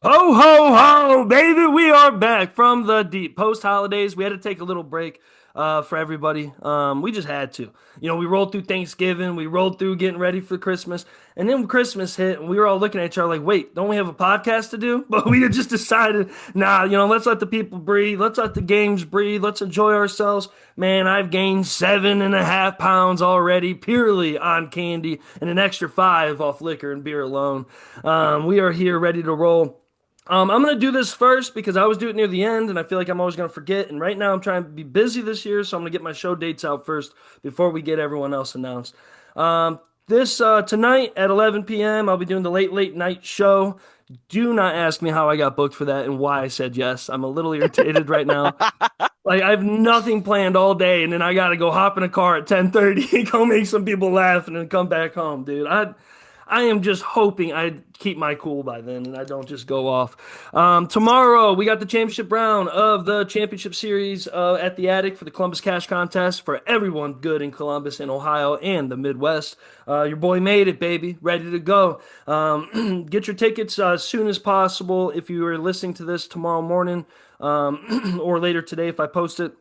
Ho, ho, ho, baby. We are back from the deep. Post holidays, we had to take a little break for everybody. We just had to. We rolled through Thanksgiving, we rolled through getting ready for Christmas, and then Christmas hit, and we were all looking at each other like, wait, don't we have a podcast to do? But we had just decided, nah, let's let the people breathe. Let's let the games breathe. Let's enjoy ourselves. Man, I've gained 7.5 pounds already purely on candy and an extra 5 off liquor and beer alone. We are here ready to roll. I'm gonna do this first because I always do it near the end, and I feel like I'm always gonna forget. And right now, I'm trying to be busy this year, so I'm gonna get my show dates out first before we get everyone else announced. This tonight at 11 p.m., I'll be doing the late night show. Do not ask me how I got booked for that and why I said yes. I'm a little irritated right now. Like I have nothing planned all day, and then I gotta go hop in a car at 10:30, go make some people laugh, and then come back home, dude. I am just hoping I keep my cool by then and I don't just go off. Tomorrow, we got the championship round of the championship series at the Attic for the Columbus Cash Contest for everyone good in Columbus and Ohio and the Midwest. Your boy made it, baby. Ready to go. Get your tickets as soon as possible if you are listening to this tomorrow morning or later today if I post it.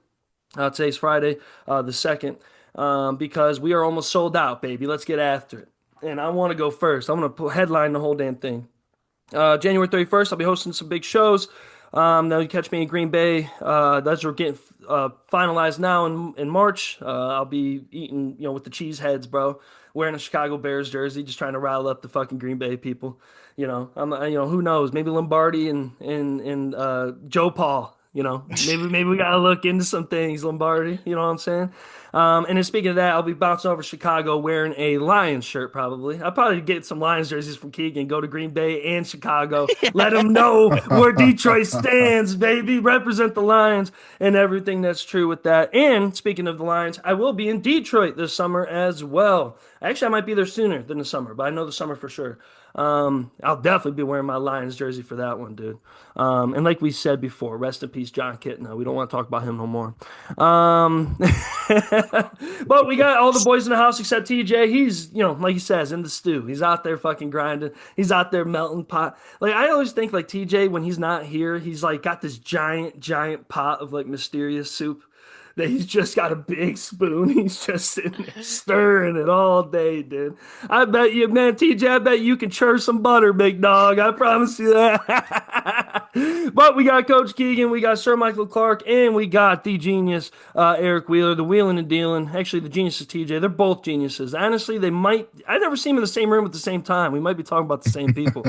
Today's Friday, the 2nd, because we are almost sold out, baby. Let's get after it. And I want to go first. I'm going to headline the whole damn thing. January 31st, I'll be hosting some big shows. Now you catch me in Green Bay. Those are getting finalized now in March. I'll be eating, with the cheese heads, bro. Wearing a Chicago Bears jersey, just trying to rile up the fucking Green Bay people. Who knows? Maybe Lombardi and Joe Paul. Maybe we gotta look into some things, Lombardi. You know what I'm saying? And then speaking of that, I'll be bouncing over Chicago wearing a Lions shirt probably. I'll probably get some Lions jerseys from Keegan, go to Green Bay and Chicago. Let them know where Detroit stands, baby. Represent the Lions and everything that's true with that. And speaking of the Lions, I will be in Detroit this summer as well. Actually, I might be there sooner than the summer, but I know the summer for sure. I'll definitely be wearing my Lions jersey for that one, dude. And like we said before, rest in peace, John Kitna. We don't want to talk about him no more. But we got all the boys in the house except TJ. He's, like he says, in the stew. He's out there fucking grinding. He's out there melting pot. Like I always think like TJ when he's not here, he's like got this giant pot of like mysterious soup that he's just got a big spoon. He's just sitting there stirring it all day, dude. I bet you, man, TJ, I bet you can churn some butter, big dog. I promise you that. But we got Coach Keegan, we got Sir Michael Clark, and we got the genius Eric Wheeler, the Wheelin and Dealin. Actually, the genius is TJ. They're both geniuses. Honestly, they might. I never seen them in the same room at the same time. We might be talking about the same people.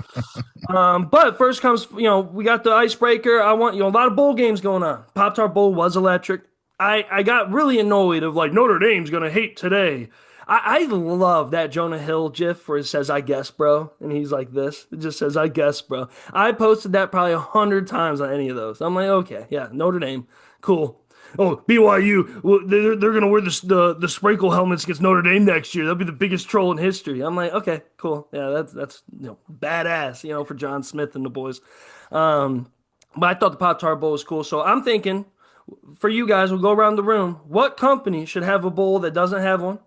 But first comes, we got the icebreaker. I want, a lot of bowl games going on. Pop-Tart Bowl was electric. I got really annoyed of like Notre Dame's gonna hate today. I love that Jonah Hill gif where it says "I guess, bro," and he's like this. It just says "I guess, bro." I posted that probably 100 times on any of those. I'm like, okay, yeah, Notre Dame, cool. Oh, BYU, well, they're gonna wear the sprinkle helmets against Notre Dame next year. That'll be the biggest troll in history. I'm like, okay, cool, yeah, that's badass, for John Smith and the boys. But I thought the Pop Tart Bowl was cool, so I'm thinking for you guys, we'll go around the room. What company should have a bowl that doesn't have one?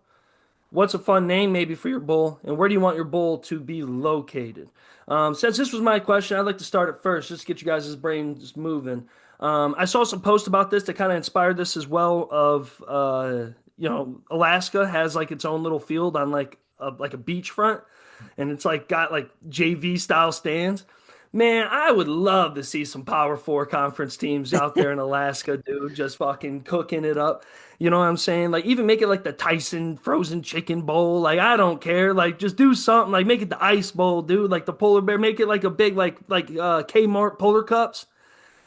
What's a fun name maybe for your bowl? And where do you want your bowl to be located? Since this was my question, I'd like to start it first, just to get you guys' brains moving. I saw some posts about this that kind of inspired this as well. Of Alaska has like its own little field on like a beachfront, and it's like got like JV style stands. Man, I would love to see some Power Four conference teams out there in Alaska, dude, just fucking cooking it up. You know what I'm saying? Like, even make it like the Tyson frozen chicken bowl. Like, I don't care. Like, just do something. Like, make it the ice bowl, dude. Like the polar bear. Make it like a big like Kmart polar cups.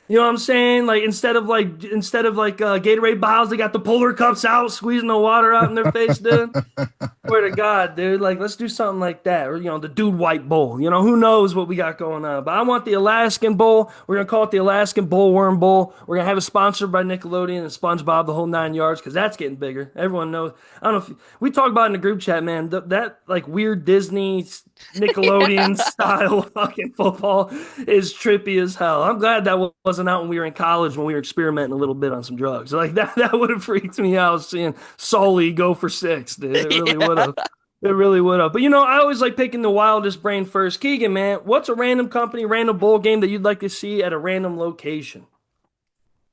You know what I'm saying? Like instead of Gatorade bottles, they got the polar cups out, squeezing the water out in their face, dude. Swear to God, dude. Like, let's do something like that. Or, the Dude White Bowl. Who knows what we got going on. But I want the Alaskan Bowl. We're going to call it the Alaskan Bowl Worm Bowl. We're going to have it sponsored by Nickelodeon and SpongeBob, the whole 9 yards, because that's getting bigger. Everyone knows. I don't know if we talk about it in the group chat, man. That like weird Disney Nickelodeon style fucking football is trippy as hell. I'm glad that wasn't out when we were in college when we were experimenting a little bit on some drugs. Like that would have freaked me out seeing Sully go for 6, dude. It really would have. It really would have. But I always like picking the wildest brain first. Keegan, man, what's a random company, random bowl game that you'd like to see at a random location?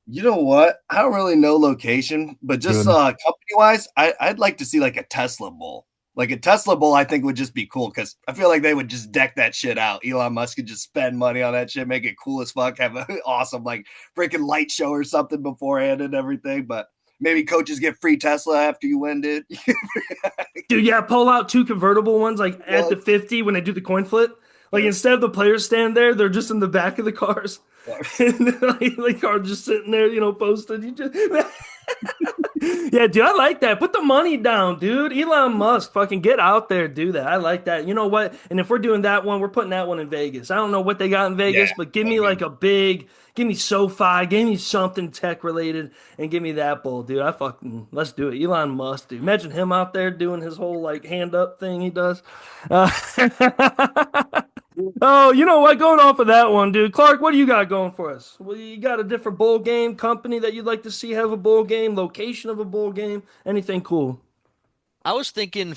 You know what? I don't really know location, but just Good. company wise, I'd like to see like a Tesla Bowl. Like a Tesla Bowl, I think would just be cool because I feel like they would just deck that shit out. Elon Musk could just spend money on that shit, make it cool as fuck, have an awesome like freaking light show or something beforehand and everything. But maybe coaches get free Tesla after you win, dude. Dude, yeah, pull out two convertible ones like at the 50 when they do the coin flip. Like Yeah. instead of the players stand there, they're just in the back of the cars. And like are just sitting there, posted. You just Yeah, dude, I like that. Put the money down, dude. Elon Musk, fucking get out there, do that. I like that. You know what? And if we're doing that one, we're putting that one in Vegas. I don't know what they got in Yeah, Vegas, but give that'd me be like a big, give me SoFi, give me something tech related, and give me that bull, dude. Let's do it. Elon Musk, dude. Imagine him out there doing his whole like hand up thing he does. Uh, Oh, you know what? Going off of that one, dude. Clark, what do you got going for us? Well, you got a different bowl game company that you'd like to see have a bowl game, location of a bowl game, anything cool? I was thinking,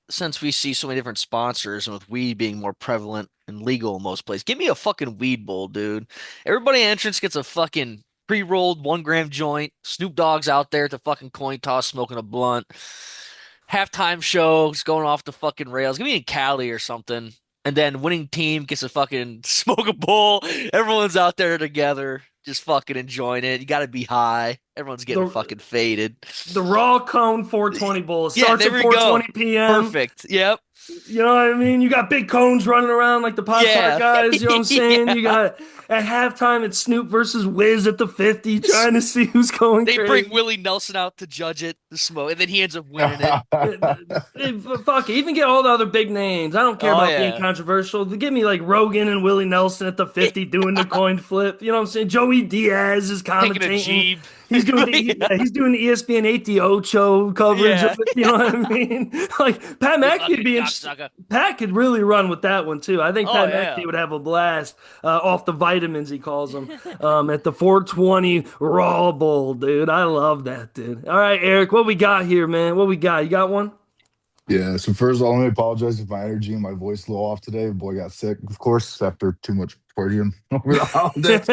since we see so many different sponsors and with weed being more prevalent and legal in most places, give me a fucking weed bowl, dude. Everybody in entrance gets a fucking pre-rolled 1 gram joint. Snoop Dogg's out there at the fucking coin toss smoking a blunt. Halftime shows going off the fucking rails. Give me in Cali or something. And then winning team gets a fucking smoke a bowl. Everyone's out there together, just fucking enjoying it. You gotta be high. Everyone's getting The fucking faded. the Raw Cone 420 Bowl. It Yeah, starts there at we go. 4:20 p.m. Perfect. Yep. You know what I mean? You got big cones running around like the Pop Tart Yeah. guys. You know what I'm saying? Yeah. You got at halftime it's Snoop versus Wiz at the 50, trying to see who's going They bring crazy. Willie Nelson out to judge it, the smoke, and then he ends up winning it. Fuck it, even get all the other big names. I don't care Oh about being yeah. controversial. Give me like Rogan and Willie Nelson at the 50 doing the coin flip. You know what I'm saying? Joey Diaz is Taking a commentating. Jeep. Yeah, he's doing the ESPN 8 the Ocho coverage of Yeah. it. You know what I mean? Like Pat You McAfee would fucking be interesting. cocksucker. Pat could really run with that one too. I think Oh Pat McAfee yeah. would have a blast off the vitamins he calls them at the 420 Raw Bowl, dude. I love that, dude. All right, Eric, what we got here, man? What we got? You got one? Yeah, so first of all, let me apologize if my energy and my voice is a little off today. The boy got sick, of course, after too much partying over the holidays.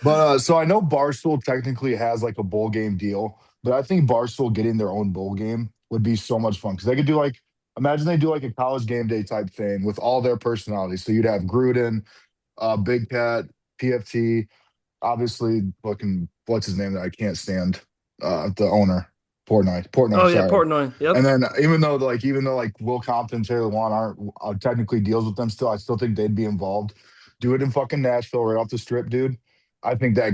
But so I know Barstool technically has like a bowl game deal, but I think Barstool getting their own bowl game would be so much fun because they could do like imagine they do like a college game day type thing with all their personalities. So you'd have Gruden, Big Cat, PFT, obviously fucking what's his name that I can't stand, the owner, Portnoy, Oh yeah, sorry. Portnoy. Yep. And then even though like Will Compton, Taylor Wan aren't technically deals with them still, I still think they'd be involved. Do it in fucking Nashville, right off the strip, dude. I think that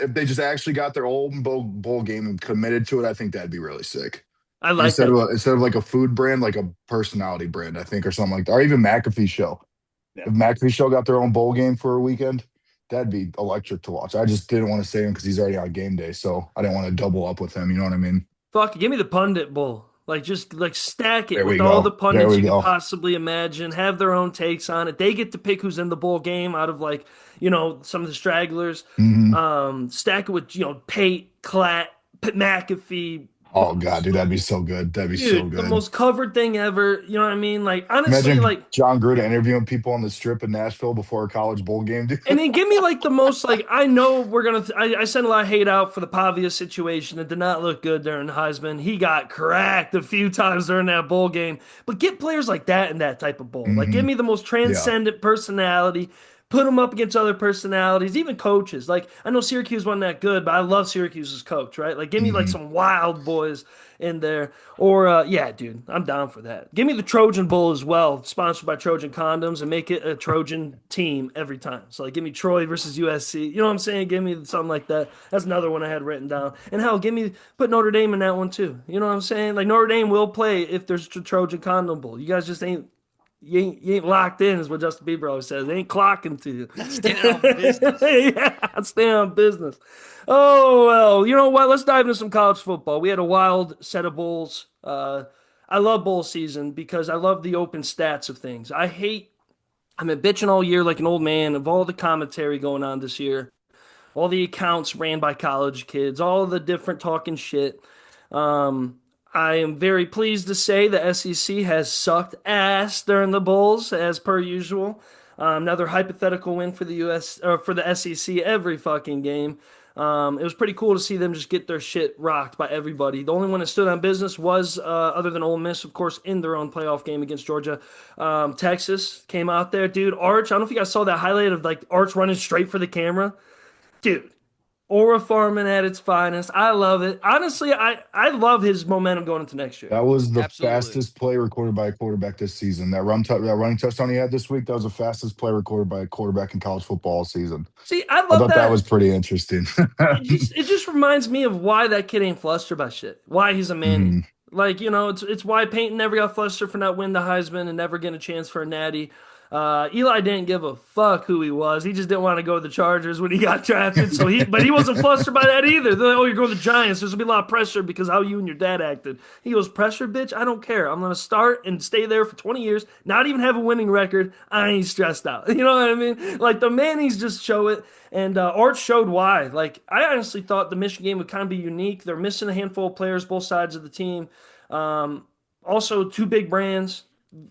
if they just actually got their old bowl game and committed to it, I think that'd be really sick. I And like that. instead of like a food brand, like a personality brand, I think, or something like that, or even McAfee Show. yeah. If McAfee Show got their own bowl game for a weekend, that'd be electric to watch. I just didn't want to say him because he's already on game day, so I didn't want to double up with him. You know what I mean? Fuck, give me the pundit bowl. Like just like stack it There we with all the go. There pundits we you could go. possibly imagine. Have their own takes on it. They get to pick who's in the bowl game out of like, some of the stragglers. Hmm. Stack it with, Pate, Klatt, McAfee. Oh God, dude, that'd be so good. That'd be so Dude, the good. most covered thing ever. You know what I mean? Like honestly, Imagine like John Gruden interviewing people on the strip in Nashville before a college bowl game, dude. and then give me like the most like I know we're gonna. I sent a lot of hate out for the Pavia situation. It did not look good during Heisman. He got cracked a few times during that bowl game. But get players like that in that type of bowl. Like Hmm. give me the most Yeah. transcendent personality. Put them up against other personalities, even coaches. Like I know Syracuse wasn't that good, but I love Syracuse's coach. Right? Like give me like Hmm. some wild boys in there. Or yeah, dude, I'm down for that. Give me the Trojan Bowl as well, sponsored by Trojan Condoms, and make it a Trojan team every time. So like, give me Troy versus USC. You know what I'm saying? Give me something like that. That's another one I had written down. And hell, put Notre Dame in that one too. You know what I'm saying? Like Notre Dame will play if there's a Trojan Condom Bowl. You guys just ain't. You ain't locked in, is what Justin Bieber always says. They ain't clocking to you. Not standing on business. Yeah, stay on business. Oh well, you know what? Let's dive into some college football. We had a wild set of bowls. I love bowl season because I love the open stats of things. I've been bitching all year like an old man of all the commentary going on this year, all the accounts ran by college kids, all the different talking shit. Um, I am very pleased to say the SEC has sucked ass during the Bulls, as per usual. Another hypothetical win for the US or for the SEC every fucking game. It was pretty cool to see them just get their shit rocked by everybody. The only one that stood on business was, other than Ole Miss, of course, in their own playoff game against Georgia. Texas came out there, dude. Arch, I don't know if you guys saw that highlight of like Arch running straight for the camera, dude. Aura Farman at its finest. I love it. Honestly, I love his momentum going into next year. That was the Absolutely. fastest play recorded by a quarterback this season. That running touchdown he had this week, that was the fastest play recorded by a quarterback in college football all season. See, I I love thought that was that. pretty interesting. It just reminds me of why that kid ain't flustered by shit. Why he's a Manny. Mhm. Like, it's why Peyton never got flustered for not winning the Heisman and never getting a chance for a natty. Eli didn't give a fuck who he was. He just didn't want to go to the Chargers when he got drafted. But he wasn't flustered by that either. They're like, oh, you're going to the Giants. There's gonna be a lot of pressure because how you and your dad acted. He goes, pressure, bitch. I don't care. I'm gonna start and stay there for 20 years, not even have a winning record. I ain't stressed out. You know what I mean? Like the Mannies just show it. And Arch showed why. Like I honestly thought the Michigan game would kind of be unique. They're missing a handful of players, both sides of the team. Um, Also, two big brands.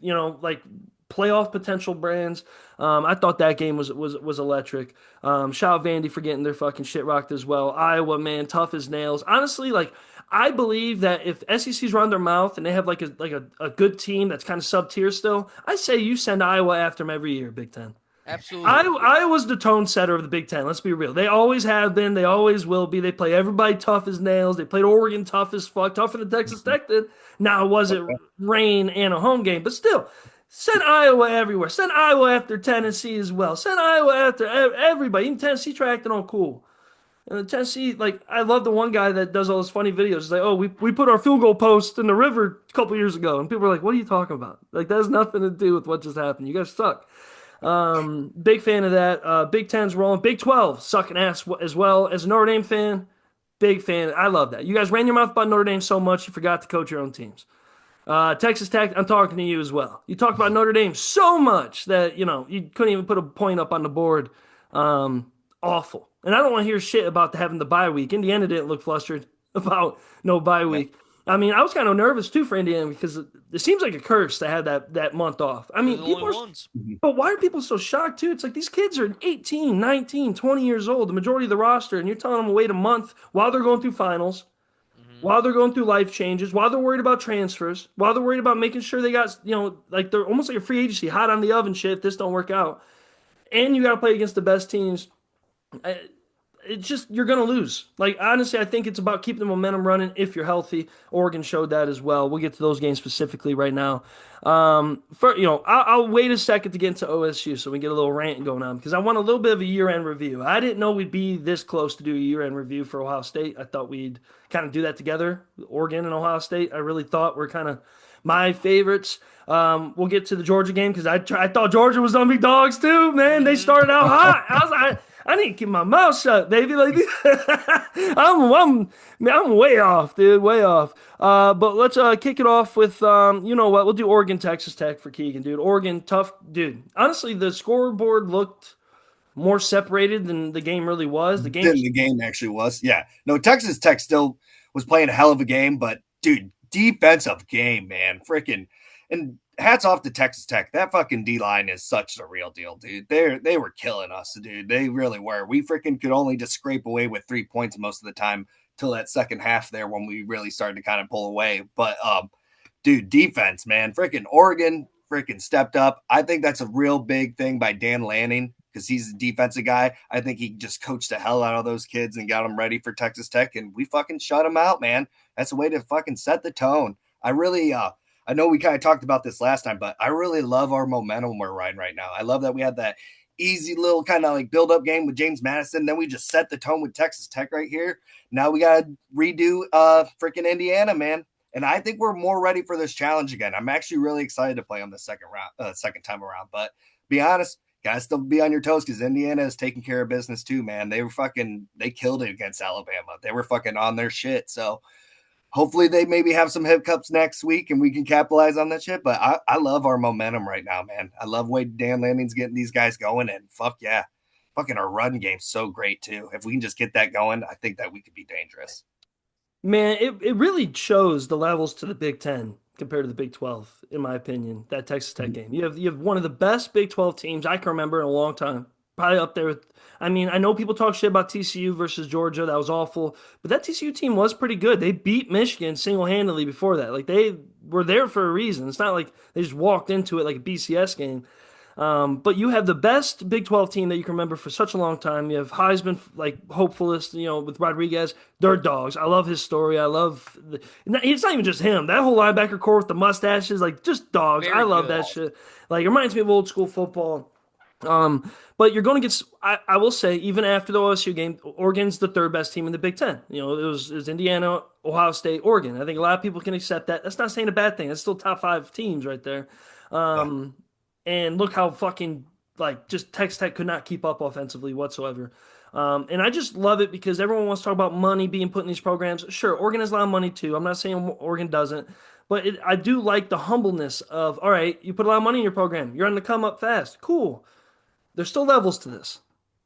Like playoff potential brands. I thought that game was electric. Shout out Vandy for getting their fucking shit rocked as well. Iowa, man, tough as nails. Honestly, like I believe that if SEC's run their mouth and they have like a good team that's kind of sub tier still, I say you send Iowa after them every year, Big Ten. Absolutely. I was the tone setter of the Big Ten. Let's be real. They always have been. They always will be. They play everybody tough as nails. They played Oregon tough as fuck, tougher than Texas Tech did. Now, was it rain and a home game? But still, send Iowa everywhere. Send Iowa after Tennessee as well. Send Iowa after everybody. Even Tennessee tried acting all cool. And Tennessee, like, I love the one guy that does all those funny videos. He's like, oh, we put our field goal post in the river a couple years ago. And people are like, what are you talking about? Like, that has nothing to do with what just happened. You guys suck. Big fan of that. Big Ten's rolling. Big 12 sucking ass as well. As a Notre Dame fan, big fan. I love that. You guys ran your mouth about Notre Dame so much you forgot to coach your own teams. Texas Tech, I'm talking to you as well. You talked about Notre Dame so much that you couldn't even put a point up on the board. Awful. And I don't want to hear shit about having the bye week. Indiana didn't look flustered about no bye week. I mean, I was kind of nervous too for Indiana because it seems like a curse to have that month off. I They're mean, the only ones. but why are people so shocked too? It's like these kids are 18, 19, 20 years old, the majority of the roster, and you're telling them to wait a month while they're going through finals, Hmm. while they're going through life changes, while they're worried about transfers, while they're worried about making sure they got, like they're almost like a free agency, hot on the oven shit if this don't work out. And you got to play against the best teams. It's just you're gonna lose. Like honestly, I think it's about keeping the momentum running if you're healthy. Oregon showed that as well. We'll get to those games specifically right now. I'll wait a second to get into OSU so we get a little rant going on because I want a little bit of a year-end review. I didn't know we'd be this close to do a year-end review for Ohio State. I thought we'd kind of do that together, Oregon and Ohio State. I really thought we're kind of my favorites. We'll get to the Georgia game because I thought Georgia was gonna be dogs too. Man, they Hmm. started out hot. I was like, I need to keep my mouth shut, baby. Like I'm way off, dude, way off. But let's kick it off with you know what? We'll do Oregon Texas Tech for Keegan, dude. Oregon tough, dude. Honestly, the scoreboard looked more separated than the game really was. The game Than the game actually was. Yeah. No, Texas Tech still was playing a hell of a game, but dude, defensive game, man. Freaking and hats off to Texas Tech. That fucking D line is such a real deal, dude. They were killing us, dude. They really were. We freaking could only just scrape away with 3 points most of the time till that second half there when we really started to kind of pull away. But dude, defense, man. Freaking Oregon freaking stepped up. I think that's a real big thing by Dan Lanning because he's a defensive guy. I think he just coached the hell out of those kids and got them ready for Texas Tech, and we fucking shut them out, man. That's a way to fucking set the tone. I really, I know we kind of talked about this last time, but I really love our momentum we're riding right now. I love that we had that easy little kind of like build up game with James Madison. Then we just set the tone with Texas Tech right here. Now we got to redo freaking Indiana, man. And I think we're more ready for this challenge again. I'm actually really excited to play on the second time around. But be honest, gotta still be on your toes because Indiana is taking care of business too, man. They killed it against Alabama. They were fucking on their shit. So hopefully they maybe have some hiccups next week and we can capitalize on that shit. But I love our momentum right now, man. I love the way Dan Lanning's getting these guys going, and fuck yeah. Fucking our run game's so great too. If we can just get that going, I think that we could be dangerous. Man, it really shows the levels to the Big Ten compared to the Big 12, in my opinion, that Texas Tech game. You have one of the best Big 12 teams I can remember in a long time. Probably up there with, I mean, I know people talk shit about TCU versus Georgia. That was awful. But that TCU team was pretty good. They beat Michigan single-handedly before that. Like they were there for a reason. It's not like they just walked into it like a BCS game. But you have the best Big 12 team that you can remember for such a long time. You have Heisman, like hopefulist, with Rodriguez. They're dogs. I love his story. I love it's not even just him. That whole linebacker core with the mustaches, like just dogs. I Very love good. that shit. Like it reminds me of old school football. But you're going to get. I will say, even after the OSU game, Oregon's the third best team in the Big Ten. It was Indiana, Ohio State, Oregon. I think a lot of people can accept that. That's not saying a bad thing. That's still top five teams right there. Yeah. And look how fucking like just Texas Tech could not keep up offensively whatsoever. And I just love it because everyone wants to talk about money being put in these programs. Sure, Oregon has a lot of money too. I'm not saying Oregon doesn't, but I do like the humbleness of, all right, you put a lot of money in your program. You're on the come up fast. Cool. There's still levels to this.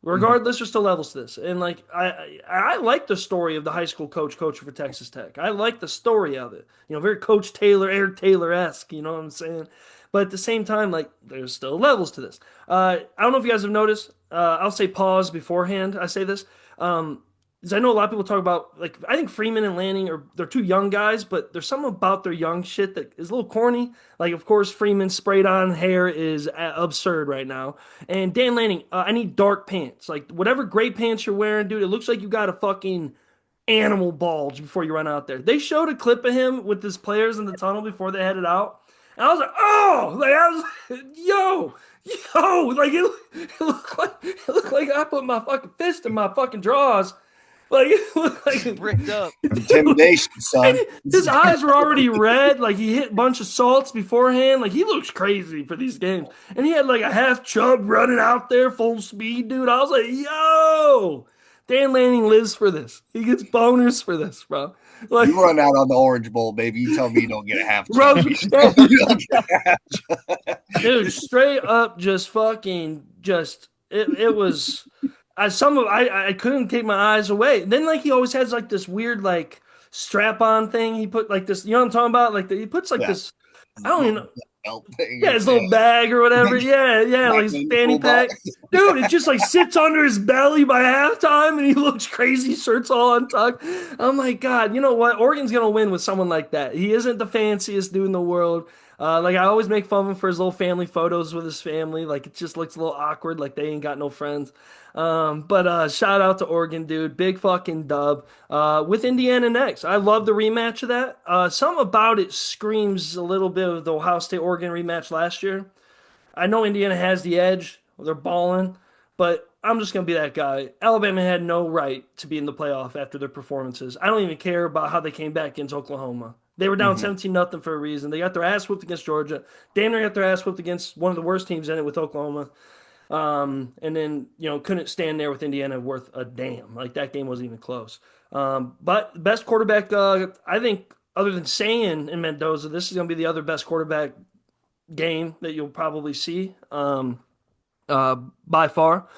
Mhm. Regardless, there's still levels to this. And like I like the story of the high school coaching for Texas Tech. I like the story of it. Very Coach Taylor, Eric Taylor-esque, you know what I'm saying? But at the same time, like there's still levels to this. I don't know if you guys have noticed. I'll say pause beforehand. I say this. Because I know a lot of people talk about like I think Freeman and Lanning they're two young guys, but there's something about their young shit that is a little corny. Like of course Freeman's sprayed on hair is absurd right now, and Dan Lanning, I need dark pants. Like whatever gray pants you're wearing, dude, it looks like you got a fucking animal bulge before you run out there. They showed a clip of him with his players in the tunnel before they headed out, and I was like, oh, like I was, yo, like it looked like I put my fucking fist in my fucking drawers. Like it looked like, Bricked up. dude, Intimidation, son. his eyes were already red. Like he hit a bunch of salts beforehand. Like he looks crazy for these games. And he had like a half chub running out there full speed, dude. I was like, yo, Dan Lanning lives for this. He gets boners for this, bro. Like, You run out on the Orange Bowl, baby. You tell me you don't get a half bro, chub. You tell me you don't get a half chub. dude, straight up, just fucking, just it was. I couldn't take my eyes away. Then like he always has like this weird like strap on thing. He put like this. You know what I'm talking about? Like he puts like Yeah. this. I don't even know. Belt thing. Yeah, his little bag or whatever. Yeah, yeah, like his fanny pack. Dude, it just like sits under his belly by halftime and he looks crazy, shirts all untucked. I'm like, God, you know what? Oregon's gonna win with someone like that. He isn't the fanciest dude in the world. Like I always make fun of him for his little family photos with his family. Like it just looks a little awkward, like they ain't got no friends. But shout out to Oregon, dude. Big fucking dub. With Indiana next. I love the rematch of that. Something about it screams a little bit of the Ohio State Oregon rematch last year. I know Indiana has the edge. They're balling, but I'm just gonna be that guy. Alabama had no right to be in the playoff after their performances. I don't even care about how they came back against Oklahoma. They were down Mhm. 17 nothing for a reason. They got their ass whooped against Georgia. Damn near got their ass whooped against one of the worst teams in it with Oklahoma. And then couldn't stand there with Indiana worth a damn. Like that game wasn't even close. But best quarterback, I think, other than Sayan and Mendoza, this is gonna be the other best quarterback game that you'll probably see. By far.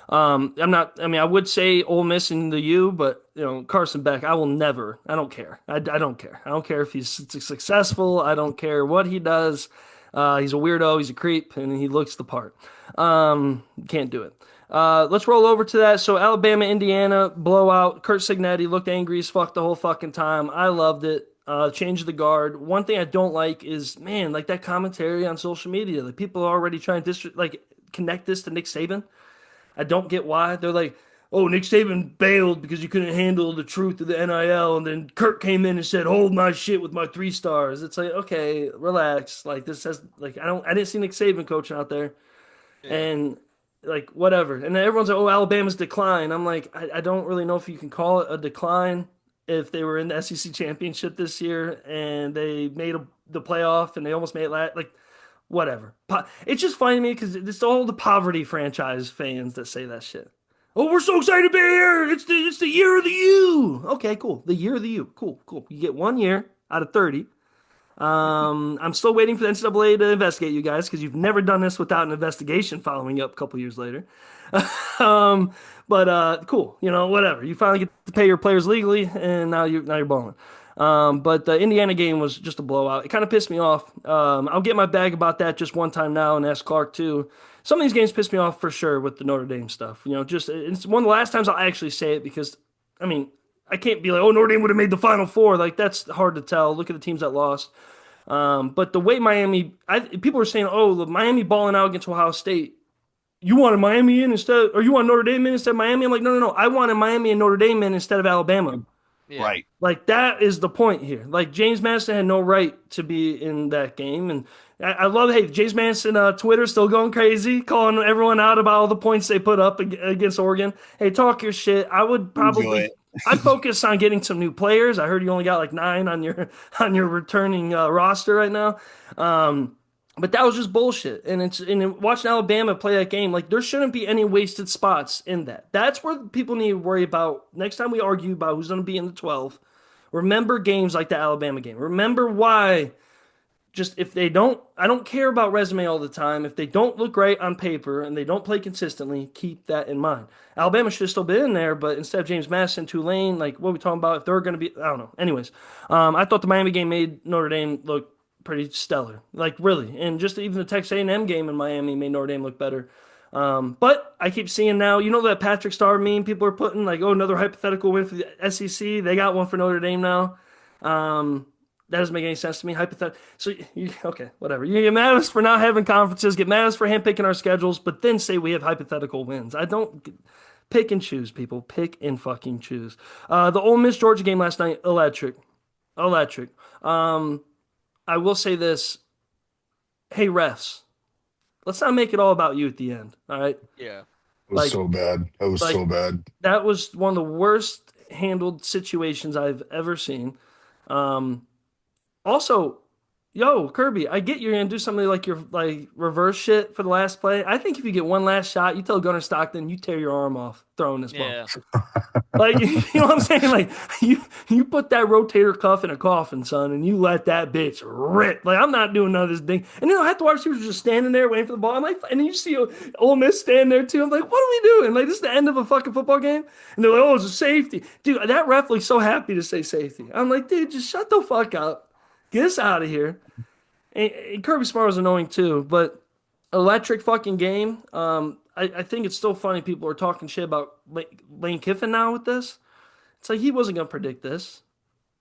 I'm not. I mean, I would say Ole Miss and the U, but Carson Beck. I will never. I don't care. I don't care. I don't care if he's successful. I don't care what he does. He's a weirdo. He's a creep, and he looks the part. Can't do it. Let's roll over to that. So Alabama, Indiana blowout. Kurt Signetti looked angry as fuck the whole fucking time. I loved it. Change the guard. One thing I don't like is, man, like that commentary on social media. Like people are already trying to connect this to Nick Saban. I don't get why. They're like, oh, Nick Saban bailed because you couldn't handle the truth of the NIL. And then Kurt came in and said, hold my shit with my 3 stars. It's like, okay, relax. Like this says, like, I didn't see Nick Saban coaching out there. Yeah. And like, whatever. And then everyone's like, oh, Alabama's decline. I'm like, I don't really know if you can call it a decline if they were in the SEC championship this year and they made the playoff and they almost made it like whatever. It's just funny to me because it's all the poverty franchise fans that say that shit. Oh, we're so excited to be here! It's the year of the U. Okay, cool. The year of the U. Cool, cool. You get 1 year out of 30. I'm still waiting for the NCAA to investigate you guys because you've never done this without an investigation following you up a couple years later. um, but cool, whatever. You finally get to pay your players legally, and now you're balling. But the Indiana game was just a blowout. It kind of pissed me off. I'll get my bag about that just one time now and ask Clark too. Some of these games piss me off for sure with the Notre Dame stuff. Just it's one of the last times I'll actually say it because, I mean, I can't be like, oh, Notre Dame would have made the Final Four. Like that's hard to tell. Look at the teams that lost. But the way people are saying, oh, the Miami balling out against Ohio State. You wanted Miami in instead, or you want Notre Dame in instead of Miami? I'm like, no, no, no. I wanted Miami and Notre Dame in instead of Alabama. Yeah. Right. Like that is the point here. Like James Madison had no right to be in that game, and I love. Hey, James Madison Twitter still going crazy, calling everyone out about all the points they put up against Oregon. Hey, talk your shit. I would Enjoy probably. it. I'd focus on getting some new players. I heard you only got like 9 on your returning roster right now. But that was just bullshit. And watching Alabama play that game, like there shouldn't be any wasted spots in that. That's where people need to worry about next time we argue about who's going to be in the 12. Remember games like the Alabama game. Remember why. Just if they don't, I don't care about resume all the time. If they don't look right on paper and they don't play consistently, keep that in mind. Alabama should have still been in there, but instead of James Madison, Tulane, like what are we talking about? If they're going to be, I don't know. Anyways, I thought the Miami game made Notre Dame look pretty stellar, like really, and just even the Texas A&M game in Miami made Notre Dame look better. But I keep seeing now, that Patrick Star meme people are putting like, oh, another hypothetical win for the SEC. They got one for Notre Dame now. That doesn't make any sense to me. Hypothetical. So, okay, whatever. You get mad at us for not having conferences, get mad at us for handpicking our schedules, but then say we have hypothetical wins. I don't pick and choose, people. Pick and fucking choose. The Ole Miss Georgia game last night, electric. Electric. I will say this. Hey, refs, let's not make it all about you at the end, all right? Yeah. It was Like, so bad. That was like so bad. that was one of the worst handled situations I've ever seen. Um, Also, yo, Kirby, I get you're gonna do something like your like reverse shit for the last play. I think if you get one last shot, you tell Gunnar Stockton you tear your arm off throwing this ball. Yeah. Like you know what I'm saying? Like you put that rotator cuff in a coffin, son, and you let that bitch rip. Like I'm not doing none of this thing. And then I have to watch receivers just standing there waiting for the ball. I'm like, and then you see Ole Miss stand there too. I'm like, what are we doing? Like this is the end of a fucking football game. And they're like, oh, it's a safety, dude. That ref looks so happy to say safety. I'm like, dude, just shut the fuck up. Get us out of here. And Kirby Smart was annoying too, but electric fucking game. I think it's still funny people are talking shit about Lane Kiffin now with this. It's like he wasn't going to predict this.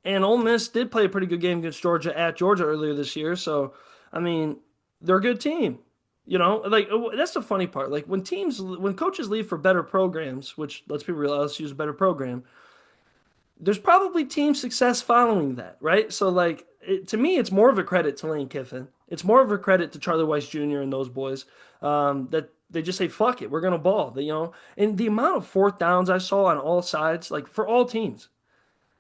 And Ole Miss did play a pretty good game against Georgia at Georgia earlier this year. So, I mean, they're a good team. Like that's the funny part. Like when coaches leave for better programs, which let's be real, let's use a better program, there's probably team success following that, right? So, like, to me, it's more of a credit to Lane Kiffin. It's more of a credit to Charlie Weiss Jr. and those boys that they just say, fuck it, we're going to ball. And the amount of fourth downs I saw on all sides, like, for all teams,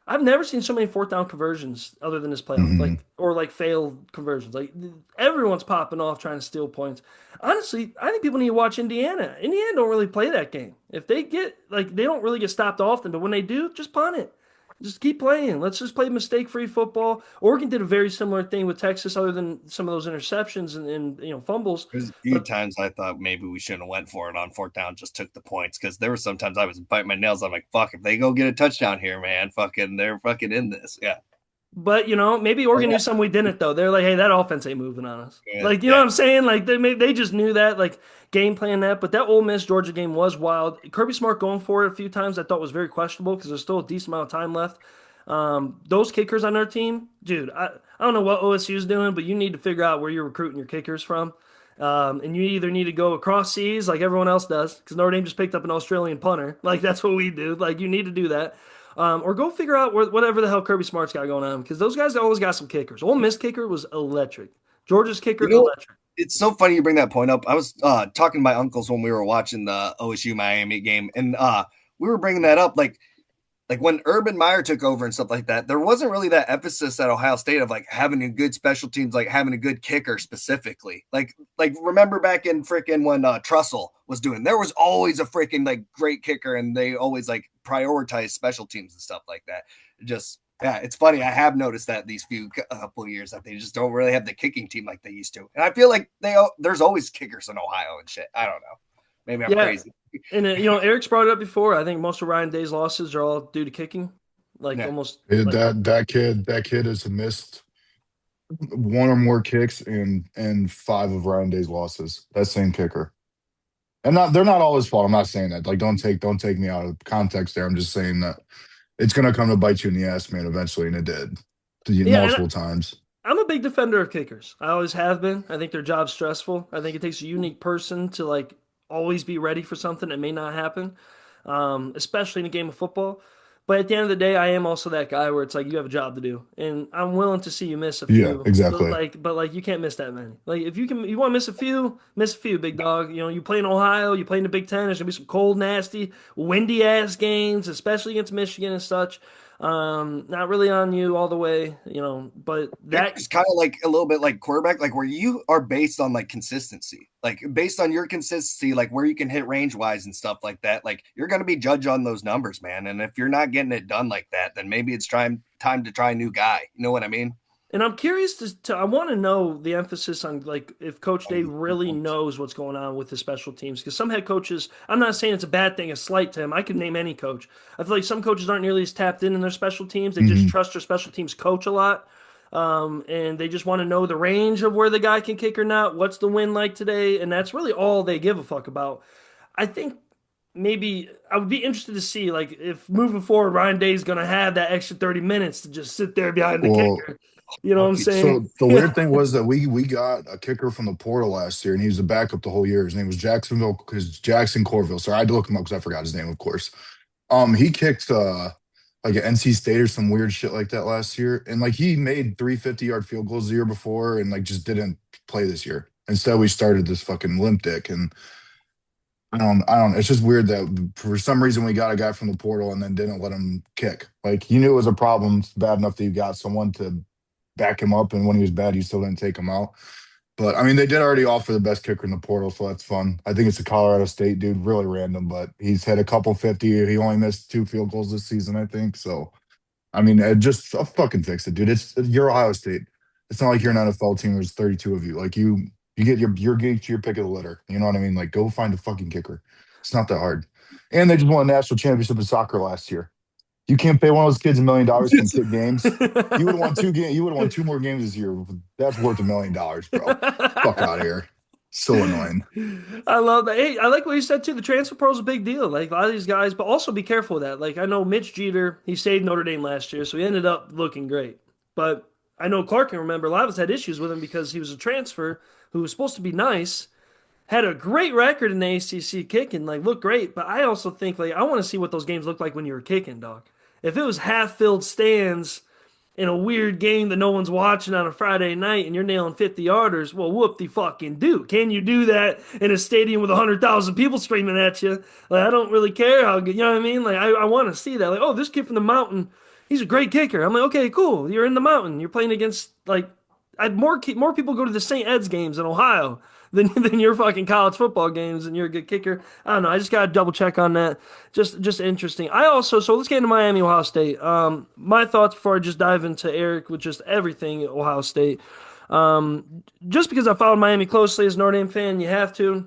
I've never seen so many fourth down conversions other than this playoff, Hmm. like, or like failed conversions. Like, everyone's popping off trying to steal points. Honestly, I think people need to watch Indiana. Indiana don't really play that game. If they get, like, they don't really get stopped often, but when they do, just punt it. Just keep playing. Let's just play mistake-free football. Oregon did a very similar thing with Texas, other than some of those interceptions and fumbles. There's a few But times I thought maybe we shouldn't have went for it on fourth down, just took the points, because there were sometimes I was biting my nails. I'm like, fuck, if they go get a touchdown here, man, they're fucking in this. Yeah. maybe Oregon knew something we didn't though. They're like, hey, that offense ain't moving on us. Yeah. Like, you know what I'm saying? Like they just knew that, like game plan that. But that Ole Miss Georgia game was wild. Kirby Smart going for it a few times I thought was very questionable because there's still a decent amount of time left. Those kickers on their team, dude, I don't know what OSU is doing, but you need to figure out where you're recruiting your kickers from. And you either need to go across seas like everyone else does, because Notre Dame just picked up an Australian punter. Like that's what we do. Like you need to do that. Or go figure out whatever the hell Kirby Smart's got going on, because those guys always got some kickers. Ole Miss kicker was electric. Georgia's kicker, electric. It's so funny you bring that point up. I was talking to my uncles when we were watching the OSU Miami game, and we were bringing that up. Like when Urban Meyer took over and stuff like that, there wasn't really that emphasis at Ohio State of like having a good special teams, like having a good kicker specifically. Like remember back in freaking when Trussell was doing, there was always a freaking like great kicker, and they always like prioritized special teams and stuff like that. Yeah, it's funny. I have noticed that these few couple years that they just don't really have the kicking team like they used to, and I feel like there's always kickers in Ohio and shit. I don't know. Maybe I'm Yeah, crazy. and Eric's brought it up before. I think most of Ryan Day's losses are all due to kicking, like Yeah, almost like That kid has missed one or more kicks and five of Ryan Day's losses. That same kicker. And not they're not all his fault. I'm not saying that. Like don't take me out of context there. I'm just saying that it's gonna come to bite you in the ass, man, eventually, and it did. yeah. And Multiple times. I'm a big defender of kickers. I always have been. I think their job's stressful. I think it takes a unique person to like always be ready for something that may not happen, especially in a game of football. But at the end of the day, I am also that guy where it's like you have a job to do, and I'm willing to see you miss a Yeah, few. But exactly. like you can't miss that many. Like if you can, you want to miss a few, big dog. You play in Ohio, you play in the Big Ten. There's gonna be some cold, nasty, windy ass games, especially against Michigan and such. Not really on you all the way, but that it's kind of like a little bit like quarterback, like where you are based on like consistency, like based on your consistency, like where you can hit range wise and stuff like that. Like you're going to be judged on those numbers, man. And if you're not getting it done like that, then maybe it's time to try a new guy. You know what I mean? And I'm curious I want to know the emphasis on like if Coach Oh, Day really knows what's going on with his special teams. Because some head coaches, I'm not saying it's a bad thing, a slight to him. I could name any coach. I feel like some coaches aren't nearly as tapped in their special teams. They just Hmm. trust their special teams coach a lot. And they just want to know the range of where the guy can kick or not. What's the win like today? And that's really all they give a fuck about. I think maybe I would be interested to see like if moving forward Ryan Day's gonna have that extra 30 minutes to just sit there behind the Well, kicker. You know what I'm hope saying? so the weird thing was that we got a kicker from the portal last year, and he was a backup the whole year. His name was Jackson Corville. So I had to look him up because I forgot his name, of course. He kicked like an NC State or some weird shit like that last year, and like he made 350-yard field goals the year before, and like just didn't play this year. Instead, we started this fucking limp dick, and I don't. It's just weird that for some reason we got a guy from the portal and then didn't let him kick. Like you knew it was a problem. It's bad enough that you got someone to back him up, and when he was bad, you still didn't take him out. But I mean, they did already offer the best kicker in the portal, so that's fun. I think it's a Colorado State dude, really random, but he's had a couple 50. He only missed two field goals this season, I think. So I mean, just fucking fix it, dude. You're Ohio State. It's not like you're an NFL team. There's 32 of you. Like you get your pick of the litter. You know what I mean? Like go find a fucking kicker. It's not that hard. And they just won a national championship in soccer last year. You can't pay one of those kids $1 million, can kick games. You would have won two games. You would have won two more games this year. That's worth $1 million, bro. Fuck out of here. So annoying. I love that. Hey, I like what you said too. The transfer portal is a big deal. Like a lot of these guys, but also be careful of that. Like I know Mitch Jeter, he saved Notre Dame last year, so he ended up looking great. But I know Clark can remember a lot of us had issues with him because he was a transfer who was supposed to be nice, had a great record in the ACC kicking, like looked great. But I also think like I want to see what those games look like when you were kicking, dog. If it was half filled stands in a weird game that no one's watching on a Friday night and you're nailing 50 yarders, well, whoop the fucking do. Can you do that in a stadium with 100,000 people screaming at you? Like, I don't really care how good, you know what I mean? Like, I want to see that. Like, oh, this kid from the mountain, he's a great kicker. I'm like, okay, cool. You're in the mountain. You're playing against, like, more people go to the St. Ed's games in Ohio than your fucking college football games, and you're a good kicker. I don't know. I just got to double check on that. Just interesting. So let's get into Miami, Ohio State. My thoughts before I just dive into Eric with just everything Ohio State. Just because I followed Miami closely as a Notre Dame fan, you have to.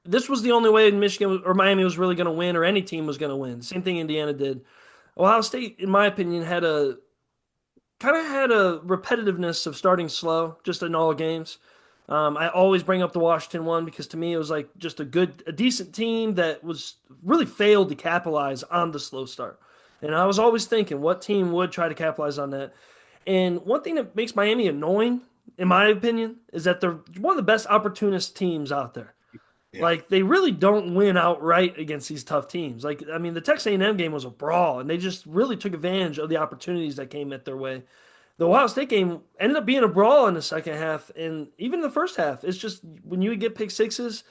This was the only way Michigan or Miami was really going to win, or any team was going to win. Same thing Indiana did. Ohio State, in my opinion, had a repetitiveness of starting slow, just in all games. I always bring up the Washington one because to me it was like just a decent team that was really failed to capitalize on the slow start. And I was always thinking, what team would try to capitalize on that? And one thing that makes Miami annoying, in my opinion, is that they're one of the best opportunist teams out there. Yeah. Like they really don't win outright against these tough teams. Like I mean, the Texas A&M game was a brawl, and they just really took advantage of the opportunities that came at their way. The Ohio State game ended up being a brawl in the second half, and even in the first half. It's just when you get pick sixes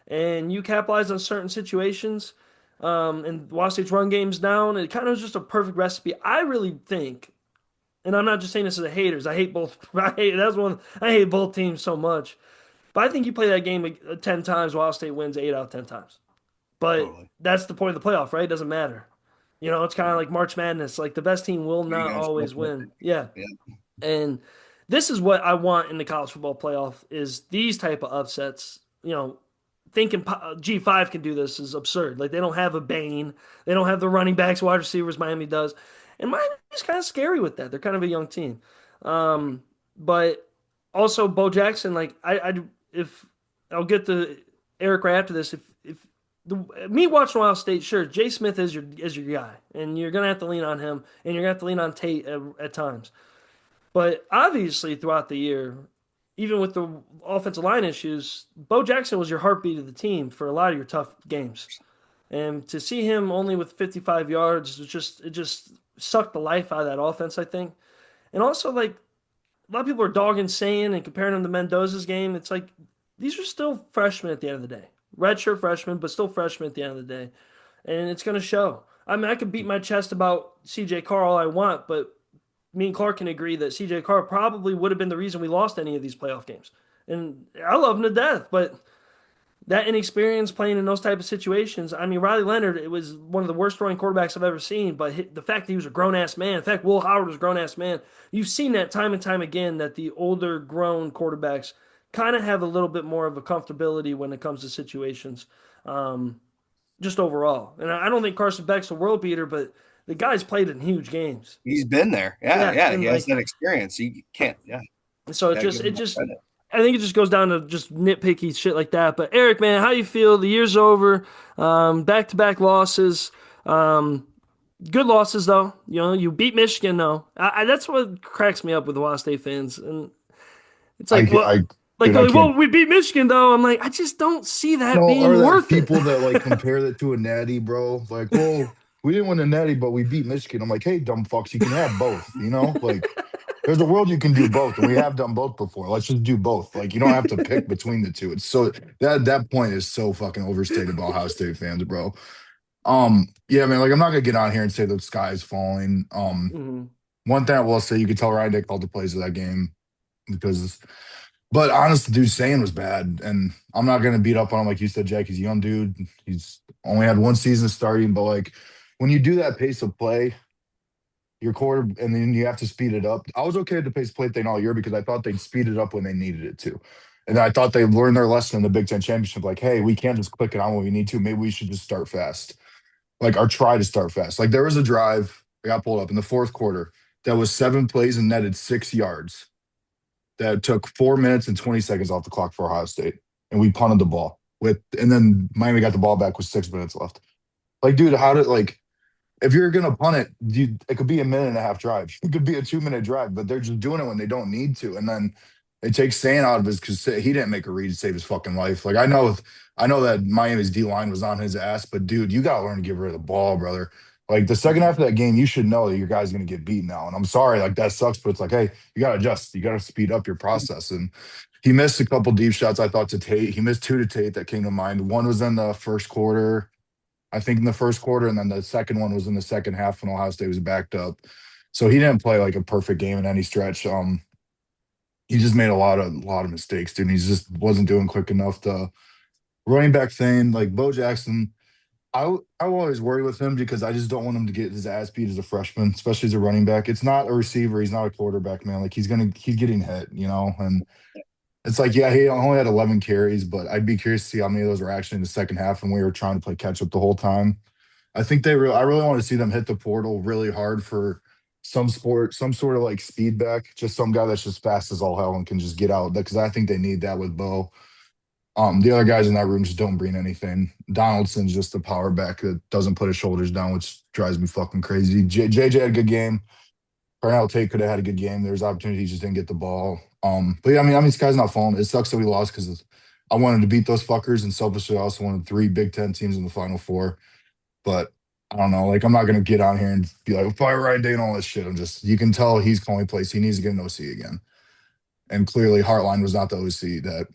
and you capitalize on certain situations, and Ohio State's run game's down, it kind of was just a perfect recipe. I really think, and I'm not just saying this as a haters. I hate both. I hate both teams so much. But I think you play that game 10 times, Ohio State wins 8 out of 10 times. But Totally. that's the point of the playoff, right? It doesn't matter. It's kind of like March Madness. Like the best team will There you not go. always win. Yeah. Yeah. And this is what I want in the college football playoff is these type of upsets. Thinking G5 can do this is absurd. Like they don't have a Bane, they don't have the running backs, wide receivers Miami does, and Miami's kind of scary with that. They're kind of a young team, but also Bo Jackson. Like if I'll get the Eric right after this. If me watching Ohio State, sure, Jay Smith is your guy, and you're gonna have to lean on him, and you're gonna have to lean on Tate at times. But obviously, throughout the year, even with the offensive line issues, Bo Jackson was your heartbeat of the team for a lot of your tough games. And to see him only with 55 yards, it just sucked the life out of that offense, I think. And also, like a lot of people are dogging Sane and comparing him to Mendoza's game. It's like these are still freshmen at the end of the day, redshirt freshmen, but still freshmen at the end of the day, and it's going to show. I mean, I could beat my chest about CJ Carr all I want, but me and Clark can agree that CJ Carr probably would have been the reason we lost any of these playoff games. And I love him to death, but that inexperience playing in those type of situations. I mean, Riley Leonard, it was one of the worst throwing quarterbacks I've ever seen. But the fact that he was a grown ass man, the fact Will Howard was a grown ass man, you've seen that time and time again that the older grown quarterbacks kind of have a little bit more of a comfortability when it comes to situations, just overall. And I don't think Carson Beck's a world beater, but the guy's played in huge games. He's been there. Yeah, Yeah, yeah. and He has like that experience. You can't, yeah, so gotta give it him that just credit. I think it just goes down to just nitpicky shit like that. But Eric, man, how you feel? The year's over. Back to back losses. Um, good losses though. You beat Michigan though. That's what cracks me up with Ohio State fans. And it's I, like, well, I, like dude, they're I like, well, can't. we beat Michigan though. I'm like, I just don't see that No, or being that worth it. people that like compare that to a natty, bro. Like, well, we didn't win a natty, but we beat Michigan. I'm like, hey, dumb fucks, you can have both. Like there's a world you can do both, and we have done both before. Let's just do both. Like you don't have to pick between the two. It's so that point is so fucking overstated by Ohio State fans, bro. Yeah, man. Like I'm not gonna get on here and say the sky is falling. Mhm. One thing I will say, you could tell Ryan Day called the plays of that game because but honestly, dude, saying was bad, and I'm not gonna beat up on him like you said, Jack. He's a young dude. He's only had one season starting, but like when you do that pace of play, your quarter, and then you have to speed it up. I was okay with the pace of play thing all year because I thought they'd speed it up when they needed it to, and I thought they learned their lesson in the Big Ten championship. Like, hey, we can't just click it on when we need to. Maybe we should just start fast, like or try to start fast. Like there was a drive I got pulled up in the fourth quarter that was 7 plays and netted 6 yards that took 4 minutes and 20 seconds off the clock for Ohio State, and we punted the ball and then Miami got the ball back with 6 minutes left. Like, dude, how did like if you're gonna punt it, it could be a minute and a half drive, it could be a 2 minute drive, but they're just doing it when they don't need to, and then it takes Sand out of his because he didn't make a read to save his fucking life. Like I know that Miami's D line was on his ass, but dude, you gotta learn to get rid of the ball, brother. Like the second half of that game, you should know that your guy's gonna get beat now. And I'm sorry, like that sucks, but it's like, hey, you gotta adjust, you gotta speed up your process. And he missed a couple deep shots, I thought, to Tate. He missed two to Tate that came to mind. One was in the first quarter, I think in the first quarter, and then the second one was in the second half when Ohio State was backed up. So he didn't play like a perfect game in any stretch. He just made a lot of mistakes, dude. He just wasn't doing quick enough. The running back thing, like Bo Jackson, I will always worry with him because I just don't want him to get his ass beat as a freshman, especially as a running back. It's not a receiver. He's not a quarterback, man. Like he's getting hit, and it's like, yeah, he only had 11 carries, but I'd be curious to see how many of those were actually in the second half when we were trying to play catch up the whole time. I really want to see them hit the portal really hard for some sort of like speed back, just some guy that's just fast as all hell and can just get out. Because I think they need that with Bo. The other guys in that room just don't bring anything. Donaldson's just a power back that doesn't put his shoulders down, which drives me fucking crazy. JJ had a good game. Pernell Tate could have had a good game. There's opportunities, he just didn't get the ball. But yeah, I mean, this guy's not falling. It sucks that we lost because I wanted to beat those fuckers, and selfishly, I also wanted three Big Ten teams in the Final Four. But I don't know. Like, I'm not gonna get on here and be like, fire right day and all this shit. You can tell he's calling plays. He needs to get an OC again. And clearly, Hartline was not the OC that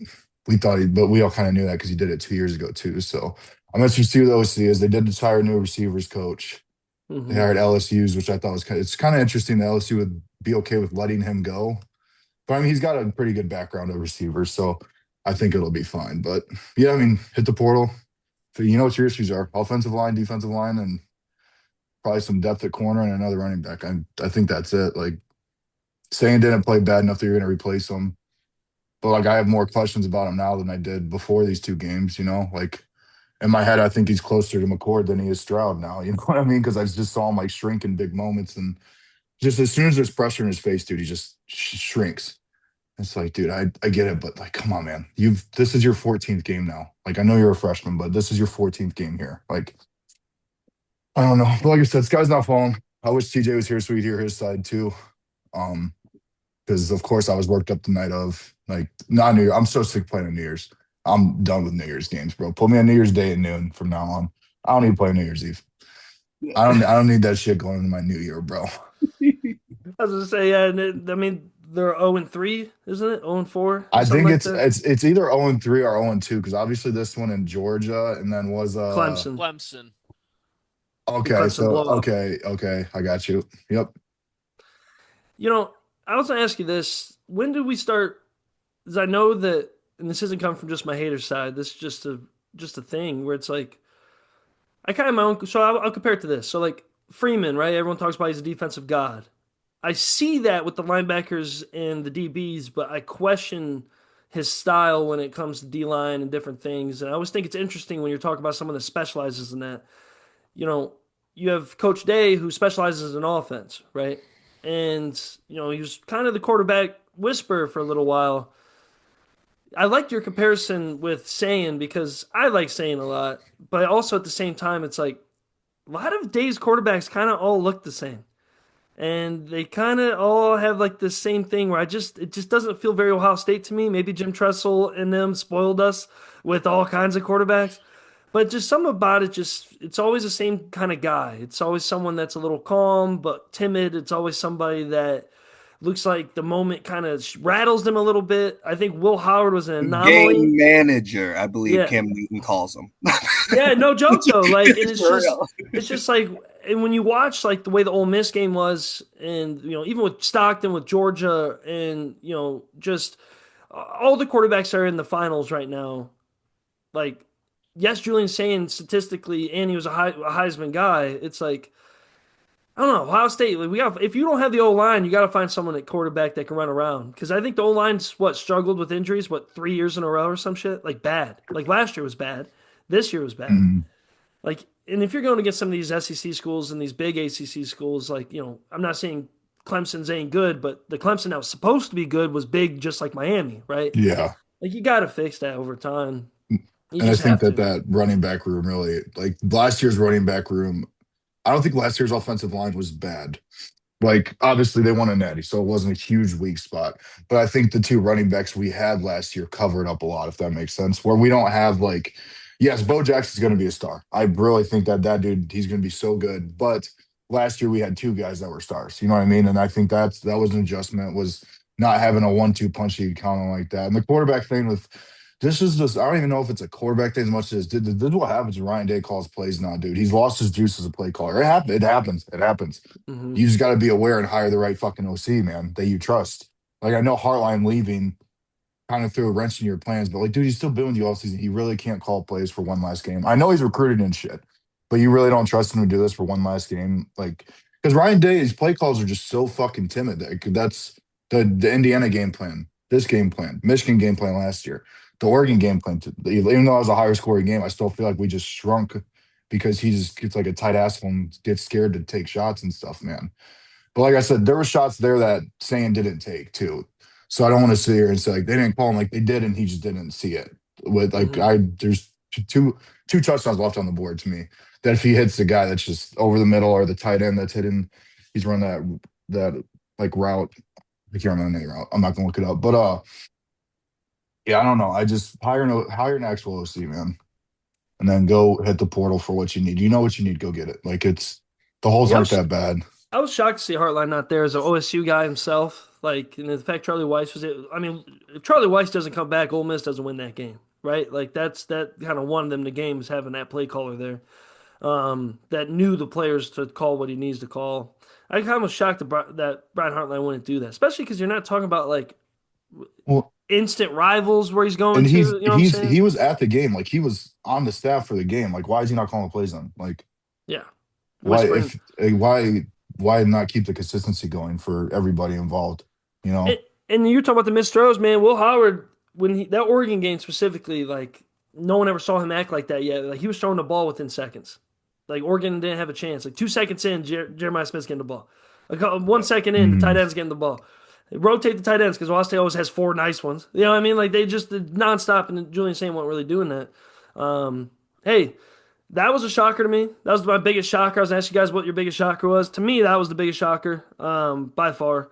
we thought he, but we all kind of knew that because he did it 2 years ago too. So I'm interested to see who the OC is. They did just hire a new receivers coach. They Mhm. hired LSU's, which I thought was it's kind of interesting that LSU would be okay with letting him go. But I mean, he's got a pretty good background of receivers, so I think it'll be fine. But yeah, I mean, hit the portal. So you know what your issues are: offensive line, defensive line, and probably some depth at corner and another running back. I think that's it. Like Saying didn't play bad enough that you're going to replace him. But like I have more questions about him now than I did before these two games. Like in my head, I think he's closer to McCord than he is Stroud now. You know what I mean? Because I just saw him like shrink in big moments, and just as soon as there's pressure in his face, dude, he just shrinks. It's like, dude, I get it, but like, come on, man. This is your 14th game now. Like, I know you're a freshman, but this is your 14th game here. Like, I don't know. But like I said, sky's not falling. I wish TJ was here so we'd hear his side too. Um, because of course I was worked up the night of like not New Year. I'm so sick playing on New Year's. I'm done with New Year's games, bro. Put me on New Year's Day at noon from now on. I don't need to play New Year's Eve. I don't need that shit going into my new year, bro. I was gonna say, yeah, I mean they're 0-3, isn't it? 0-4 or I something think like it's that. it's it's either 0-3 or 0-2 because obviously this one in Georgia and then was Clemson, Clemson. the okay, Clemson so blow up. okay, I got you. Yep. You know, I was gonna ask you this: when did we start? Because I know that, and this isn't coming from just my hater side. This is just a thing where it's like I kind of my own. So I'll compare it to this. So like Freeman, right? Everyone talks about he's a defensive god. I see that with the linebackers and the DBs, but I question his style when it comes to D line and different things. And I always think it's interesting when you're talking about someone that specializes in that. You know, you have Coach Day who specializes in offense, right? And he was kind of the quarterback whisperer for a little while. I liked your comparison with Sayin because I like Sayin a lot, but also at the same time, it's like a lot of Day's quarterbacks kind of all look the same, and they kind of all have like the same thing where it just doesn't feel very Ohio State to me. Maybe Jim Tressel and them spoiled us with all kinds of quarterbacks, but just something about it, just it's always the same kind of guy. It's always someone that's a little calm but timid. It's always somebody that looks like the moment kind of rattles them a little bit. I think Will Howard was an anomaly. Game manager, I believe Yeah. Cam Newton calls him. Yeah, no joke though. Like, and For real. it's just like, and when you watch like the way the Ole Miss game was, and even with Stockton, with Georgia, and just all the quarterbacks that are in the finals right now. Like, yes, Julian's saying statistically, and he was a Heisman guy. It's like I don't know Ohio State. Like, we got if you don't have the O line, you got to find someone at quarterback that can run around. Because I think the O line's struggled with injuries 3 years in a row or some shit like bad. Like last year was bad, this year was bad. Mhm. Like, and if you're going to get some of these SEC schools and these big ACC schools, like, I'm not saying Clemson's ain't good, but the Clemson that was supposed to be good was big, just like Miami, right? Yeah. Like, you got to fix that over time. You And I just think have that to. that running back room really, like last year's running back room, I don't think last year's offensive line was bad. Like obviously they won a natty, so it wasn't a huge weak spot. But I think the two running backs we had last year covered up a lot, if that makes sense. Where we don't have like, yes, Bo Jackson's going to be a star. I really think that dude he's going to be so good. But last year we had two guys that were stars. You know what I mean? And I think that was an adjustment was not having a 1-2 punch you could count on like that. And the quarterback thing with this is just I don't even know if it's a quarterback thing as much as this is what happens when Ryan Day calls plays now, dude. He's lost his juice as a play caller. It happens. It happens. Hmm. You just got to be aware and hire the right fucking OC, man, that you trust. Like I know Hartline leaving kind of threw a wrench in your plans, but like, dude, he's still building you all season. He really can't call plays for one last game. I know he's recruited and shit, but you really don't trust him to do this for one last game, like because Ryan Day, his play calls are just so fucking timid. That's the Indiana game plan, this game plan, Michigan game plan last year, the Oregon game plan. Even though it was a higher scoring game, I still feel like we just shrunk because he just gets like a tight ass and gets scared to take shots and stuff, man. But like I said, there were shots there that Sand didn't take too. So I don't want to sit here and say like they didn't call him like they did and he just didn't see it. With like Hmm. I there's two touchdowns left on the board to me. That if he hits the guy that's just over the middle or the tight end that's hitting, he's run that like route. I can't remember the name route. I'm not gonna look it up. But yeah, I don't know. I just hire an actual OC, man. And then go hit the portal for what you need. You know what you need, go get it. Like it's the holes Yeah, aren't that bad. I was shocked to see Hartline not there as an OSU guy himself. Like, and the fact Charlie Weiss was it. I mean, if Charlie Weiss doesn't come back, Ole Miss doesn't win that game, right? Like, that kind of won them the game is having that play caller there, that knew the players to call what he needs to call. I kind of was shocked that Brian Hartline wouldn't do that, especially because you're not talking about like Well, instant rivals where he's going and to. You know what I'm he saying? was at the game, like he was on the staff for the game. Like, why is he not calling the plays then? Like, Yeah. Why whispering. if why not keep the consistency going for everybody involved? You And, know? and you're talking about the missed throws, man. Will Howard, when that Oregon game specifically, like no one ever saw him act like that yet. Like he was throwing the ball within seconds. Like Oregon didn't have a chance. Like 2 seconds in, Jeremiah Smith's getting the ball. Like 1 second in, the tight Mhm. end's getting the ball. They rotate the tight ends because Ohio State always has four nice ones. You know what I mean? Like they just did nonstop, and Julian Saint wasn't really doing that. Hey, that was a shocker to me. That was my biggest shocker. I was asking you guys what your biggest shocker was. To me, that was the biggest shocker, by far.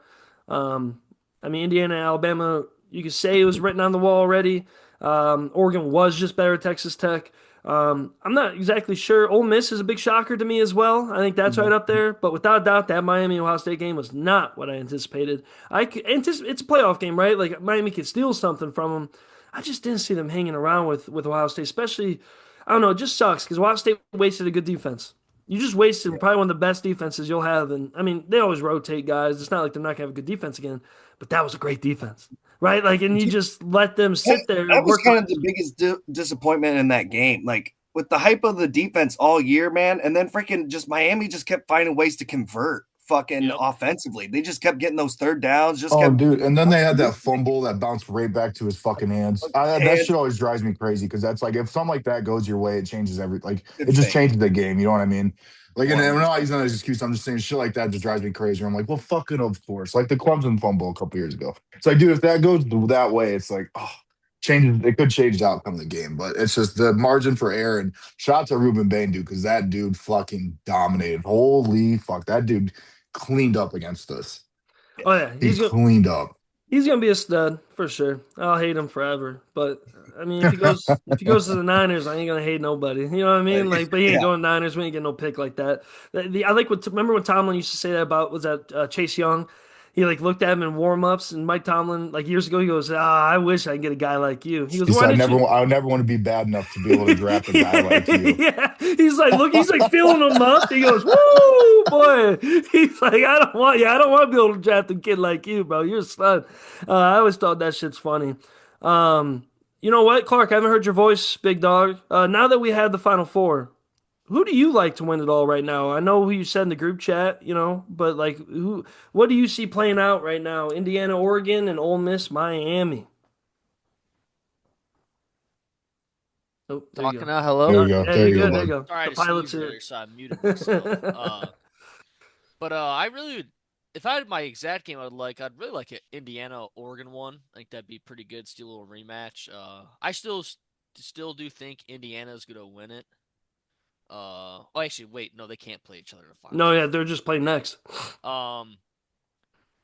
Um, I mean, Indiana, Alabama, you could say it was written on the wall already. Oregon was just better at Texas Tech. I'm not exactly sure. Ole Miss is a big shocker to me as well. I think that's right up there. But without a doubt, that Miami Ohio State game was not what I anticipated. It's a playoff game, right? Like Miami could steal something from them. I just didn't see them hanging around with Ohio State, especially. I don't know. It just sucks because Ohio State wasted a good defense. You just wasted probably one of the best defenses you'll have. And I mean, they always rotate guys. It's not like they're not gonna have a good defense again, but that was a great defense, right? Like, and you just let them That, sit there that and was work kind of around. the biggest disappointment in that game. Like with the hype of the defense all year, man, and then freaking just Miami just kept finding ways to convert fucking Yep. offensively. They just kept getting those third downs, just Oh, kept dude. And then they had that fumble that bounced right back to his fucking hands. That and shit always drives me crazy because that's like, if something like that goes your way, it changes like, it just insane. changes the game. You know what I mean? Like, and I'm not 100%. using that as an excuse. I'm just saying shit like that just drives me crazy. I'm like, well, fucking, of course. Like the Clemson fumble a couple years ago. It's like, dude, if that goes that way, it's like, oh, changes. It could change the outcome of the game, but it's just the margin for error. And shout out to Ruben Bain, dude, because that dude fucking dominated. Holy fuck. That dude cleaned up against us. Oh yeah, He cleaned up. he's gonna be a stud for sure. I'll hate him forever, but I mean, if he goes to the Niners, I ain't gonna hate nobody. You know what I mean? Like, but he ain't Yeah. going Niners. We ain't getting no pick like that. I like what remember when Tomlin used to say that about was that Chase Young. He like looked at him in warm ups, and Mike Tomlin like years ago he goes, I wish I could get a guy like you. He goes, He why said, didn't you? I would never want to be bad enough to be able to draft a guy like you. Yeah, he's like, look, he's like feeling him up. He goes, "Woo, boy!" He's like, I don't want to be able to draft a kid like you, bro. You're a stud." I always thought that shit's funny. You know what, Clark? I haven't heard your voice, big dog. Now that we had the Final Four, who do you like to win it all right now? I know who you said in the group chat, but like, what do you see playing out right now? Indiana, Oregon, and Ole Miss, Miami. Oh, there you Talking go. now. There Hello. you go. Yeah, There you're you go, good. There you bud. go. Sorry, I The had to pilot's sneeze here. earlier, so I muted myself. But I really would, if I had my exact game, I'd really like an Indiana Oregon one. I think that'd be pretty good. Still a little rematch. I still do think Indiana's gonna win it. Oh, actually, wait, no, they can't play each other in the finals. No, yeah, Never they're just playing next. mind.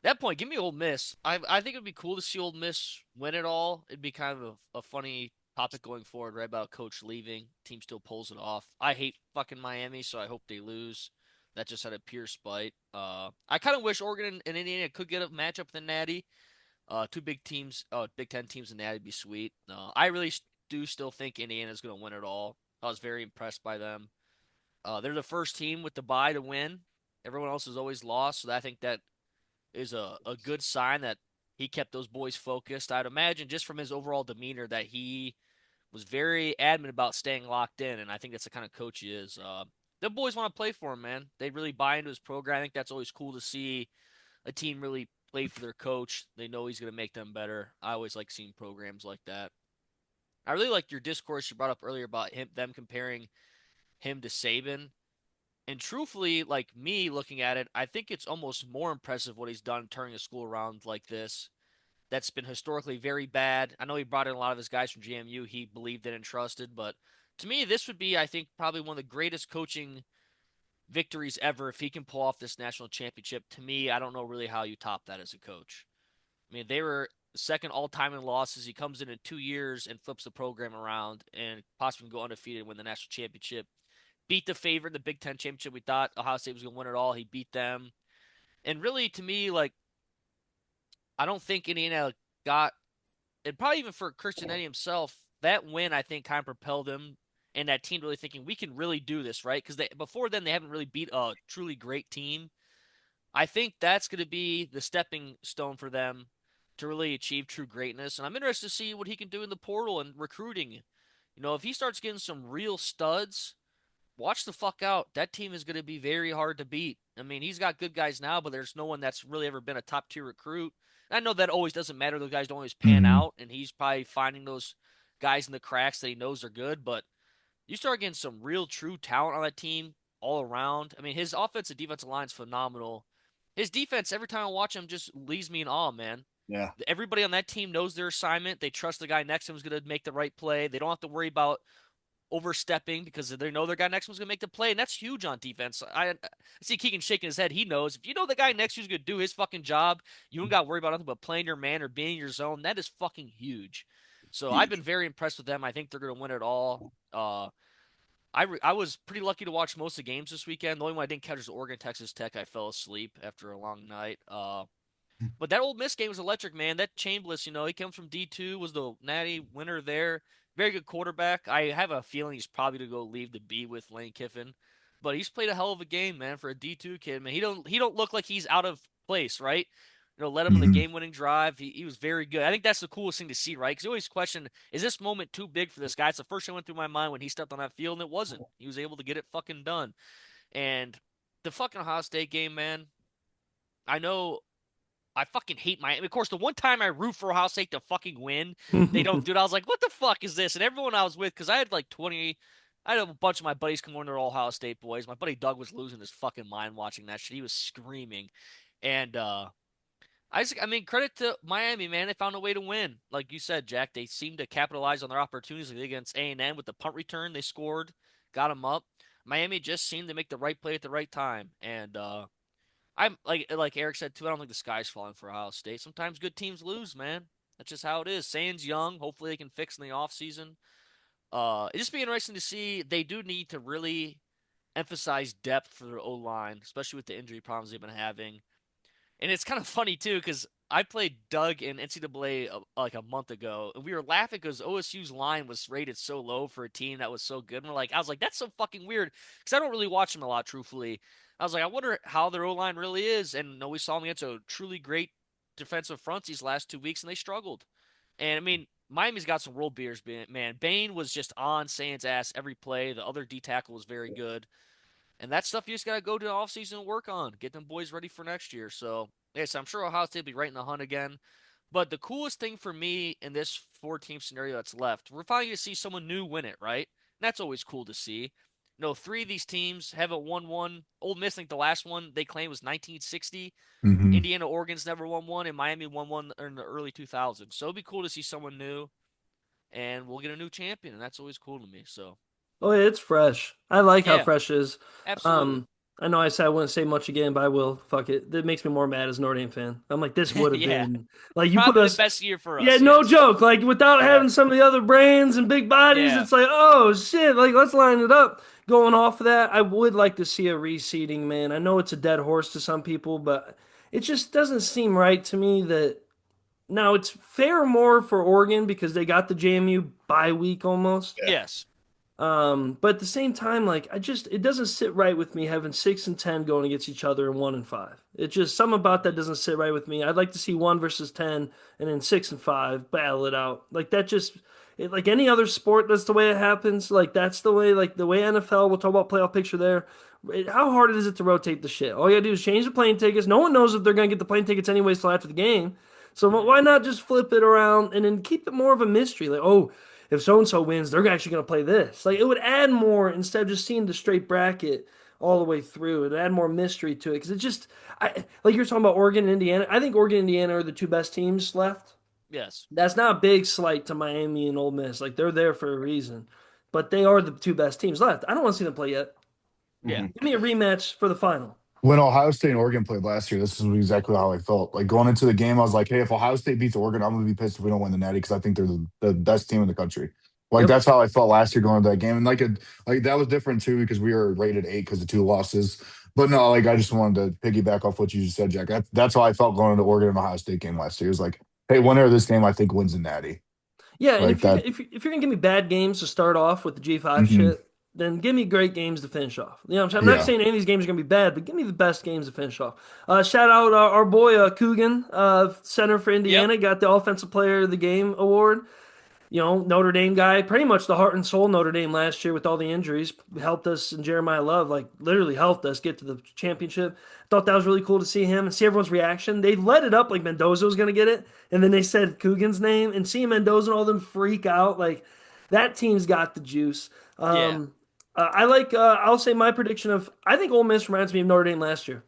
That point, give me Ole Miss. I think it'd be cool to see Ole Miss win it all. It'd be kind of a funny topic going forward, right? About a coach leaving, team still pulls it off. I hate fucking Miami, so I hope they lose. That just out of pure spite. I kind of wish Oregon and Indiana could get a matchup in the Natty. Two big teams, Big Ten teams in Natty would be sweet. I really do still think Indiana's going to win it all. I was very impressed by them. They're the first team with the bye to win. Everyone else has always lost, so I think that is a good sign that he kept those boys focused. I'd imagine just from his overall demeanor that he was very adamant about staying locked in, and I think that's the kind of coach he is. The boys want to play for him, man. They really buy into his program. I think that's always cool to see a team really play for their coach. They know he's going to make them better. I always like seeing programs like that. I really like your discourse you brought up earlier about them comparing him to Saban. And truthfully, like me looking at it, I think it's almost more impressive what he's done turning a school around like this. That's been historically very bad. I know he brought in a lot of his guys from JMU he believed in and trusted, but to me, this would be, I think, probably one of the greatest coaching victories ever if he can pull off this national championship. To me, I don't know really how you top that as a coach. I mean, they were second all time in losses. He comes in 2 years and flips the program around and possibly go undefeated and win the national championship. Beat the favorite in the Big Ten championship. We thought Ohio State was going to win it all. He beat them. And really, to me, like, I don't think Indiana got, and probably even for Christian Eddie himself, that win, I think, kind of propelled him and that team really thinking we can really do this, right? Because before then, they haven't really beat a truly great team. I think that's going to be the stepping stone for them to really achieve true greatness. And I'm interested to see what he can do in the portal and recruiting. If he starts getting some real studs, watch the fuck out. That team is going to be very hard to beat. I mean, he's got good guys now, but there's no one that's really ever been a top tier recruit. And I know that always doesn't matter. Those guys don't always pan Hmm. out, and he's probably finding those guys in the cracks that he knows are good. But you start getting some real true talent on that team all around. I mean, his offensive defensive line is phenomenal. His defense, every time I watch him, just leaves me in awe, man. Yeah. Everybody on that team knows their assignment. They trust the guy next to him is going to make the right play. They don't have to worry about overstepping because they know their guy next to him's going to make the play, and that's huge on defense. I see Keegan shaking his head. He knows if you know the guy next to you's going to do his fucking job, you don't got to worry about nothing but playing your man or being in your zone. That is fucking huge. So I've Huge. been very impressed with them. I think they're going to win it all. I was pretty lucky to watch most of the games this weekend. The only one I didn't catch was Oregon Texas Tech. I fell asleep after a long night. But that Ole Miss game was electric, man. That Chambliss, he comes from D2, was the Natty winner there. Very good quarterback. I have a feeling he's probably to go leave the B with Lane Kiffin, but he's played a hell of a game, man, for a D2 kid. Man, he don't look like he's out of place, right? Let him in the Hmm. game-winning drive. He was very good. I think that's the coolest thing to see, right? Because you always question, is this moment too big for this guy? It's the first thing that went through my mind when he stepped on that field, and it wasn't. He was able to get it fucking done. And the fucking Ohio State game, man. I know I fucking hate Miami. Of course, the one time I root for Ohio State to fucking win, they don't do it. I was like, what the fuck is this? And everyone I was with, because I had like 20, I had a bunch of my buddies come on. They're all Ohio State boys. My buddy Doug was losing his fucking mind watching that shit. He was screaming. And I mean, credit to Miami, man. They found a way to win. Like you said, Jack, they seemed to capitalize on their opportunities like against A&M with the punt return. They scored, got them up. Miami just seemed to make the right play at the right time. And I'm like Eric said too. I don't think the sky's falling for Ohio State. Sometimes good teams lose, man. That's just how it is. Sain's young. Hopefully they can fix in the offseason. It just be interesting to see. They do need to really emphasize depth for their O line, especially with the injury problems they've been having. And it's kind of funny too because I played Doug in NCAA like a month ago, and we were laughing because OSU's line was rated so low for a team that was so good. And I was like, that's so fucking weird because I don't really watch them a lot, truthfully. I was like, I wonder how their O line really is. And no, we saw them against a truly great defensive front these last 2 weeks, and they struggled. And I mean, Miami's got some world beers, man. Bain was just on Sands' ass every play. The other D tackle was very good. And that stuff you just got to go to the offseason and work on. Get them boys ready for next year. So, yes, I'm sure Ohio State will be right in the hunt again. But the coolest thing for me in this four-team scenario that's left, we're finally going to see someone new win it, right? And that's always cool to see. Three of these teams haven't won one. Ole Miss, I think the last one they claimed was 1960. Hmm. Indiana, Oregon's never won one, and Miami won one in the early 2000s. So it'd be cool to see someone new, and we'll get a new champion, and that's always cool to me. So, Oh yeah, it's fresh. I like how yeah, fresh it is. absolutely. Um, I know I said I wouldn't say much again, but I will. Fuck it. That makes me more mad as a Notre Dame fan. I'm like, this would have Yeah. been like you put Probably the us. best year for Yeah, us, no yes. joke. Like without Yeah. having some of the other brains and big bodies, Yeah. it's like, oh shit. Like let's line it up. Going off of that, I would like to see a reseeding, man. I know it's a dead horse to some people, but it just doesn't seem right to me that now it's fair more for Oregon because they got the JMU bye week almost. Yeah. Yes. But at the same time, like it doesn't sit right with me having 6 and 10 going against each other and 1 and 5. It just something about that Hmm. doesn't sit right with me. I'd like to see 1 versus 10 and then 6 and 5 battle it out. Like that just like any other sport, that's the way it happens. Like that's the way the way NFL. We'll talk about playoff picture there. How hard is it to rotate the shit? All you gotta do is change the plane tickets. No one knows if they're gonna get the plane tickets anyways till after the game. So Hmm. why not just flip it around and then keep it more of a mystery? Like, oh, if so and so wins, they're actually going to play this. Like it would add more instead of just seeing the straight bracket all the way through. It'd add more mystery to it because it just, like you're talking about Oregon and Indiana. I think Oregon and Indiana are the two best teams left. Yes. That's not a big slight to Miami and Ole Miss. Like they're there for a reason, but they are the two best teams left. I don't want to see them play yet. Yeah. Mhm. Give me a rematch for the final. When Ohio State and Oregon played last year, this is exactly how I felt. Like going into the game, I was like, "Hey, if Ohio State beats Oregon, I'm going to be pissed if we don't win the Natty because I think they're the best team in the country." Like Yep. that's how I felt last year going into that game, and like that was different too because we were rated 8 because of two losses. But no, like I just wanted to piggyback off what you just said, Jack. That's how I felt going into Oregon and Ohio State game last year. It was like, "Hey, winner of this game, I think wins the Natty." Yeah, and Like that. if you're gonna give me bad games to start off with the G5 Hmm. shit, then give me great games to finish off. You know what I'm saying? I'm not Yeah. saying any of these games are gonna be bad, but give me the best games to finish off. Shout out our boy Coogan, center for Yep. Indiana, got the Offensive Player of the Game award. Notre Dame guy, pretty much the heart and soul Notre Dame last year with all the injuries, helped us and Jeremiah Love, like literally helped us get to the championship. Thought that was really cool to see him and see everyone's reaction. They let it up like Mendoza was going to get it, and then they said Coogan's name, and seeing Mendoza and all them freak out, like that team's got the juice. Yeah. I'll say my prediction of, I think Ole Miss reminds me of Notre Dame last year.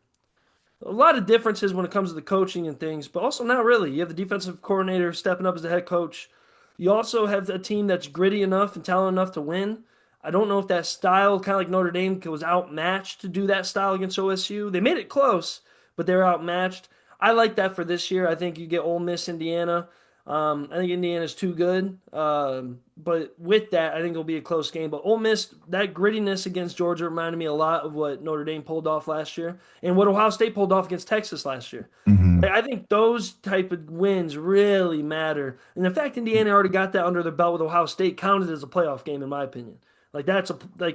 A lot of differences when it comes to the coaching and things, but also not really. You have the defensive coordinator stepping up as the head coach. You also have a team that's gritty enough and talented enough to win. I don't know if that style, kind of like Notre Dame, was outmatched to do that style against OSU. They made it close, but they were outmatched. I like that for this year. I think you get Ole Miss, Indiana. I think Indiana's too good. But with that, I think it'll be a close game. But Ole Miss, that grittiness against Georgia reminded me a lot of what Notre Dame pulled off last year and what Ohio State pulled off against Texas last year. Hmm. I think those type of wins really matter. And the fact Indiana already got that under their belt with Ohio State counted as a playoff game, in my opinion. Like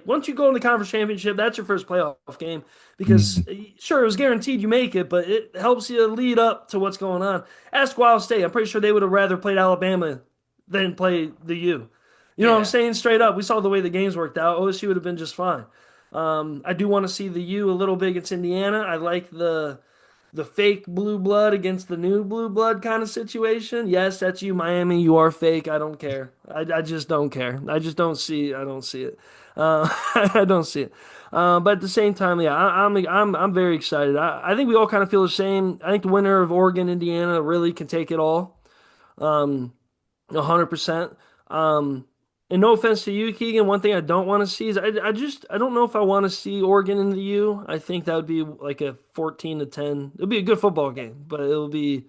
once you go in the conference championship, that's your first playoff game because sure it was guaranteed you make it, but it helps you lead up to what's going on. Ask Ohio State. I'm pretty sure they would have rather played Alabama than play the U. You know what I'm Yeah. saying? Straight up, we saw the way the games worked out. OSU would have been just fine. I do want to see the U a little bit against Indiana. I like the fake blue blood against the new blue blood kind of situation. Yes, that's you, Miami. You are fake. I don't care. I just don't care. I just don't see. I don't see it. I don't see it. But at the same time, yeah, I'm very excited. I think we all kind of feel the same. I think the winner of Oregon, Indiana, really can take it all. 100%. And no offense to you, Keegan, one thing I don't want to see is I don't know if I want to see Oregon in the U. I think that would be like a 14-10. It'll be a good football game, but it'll be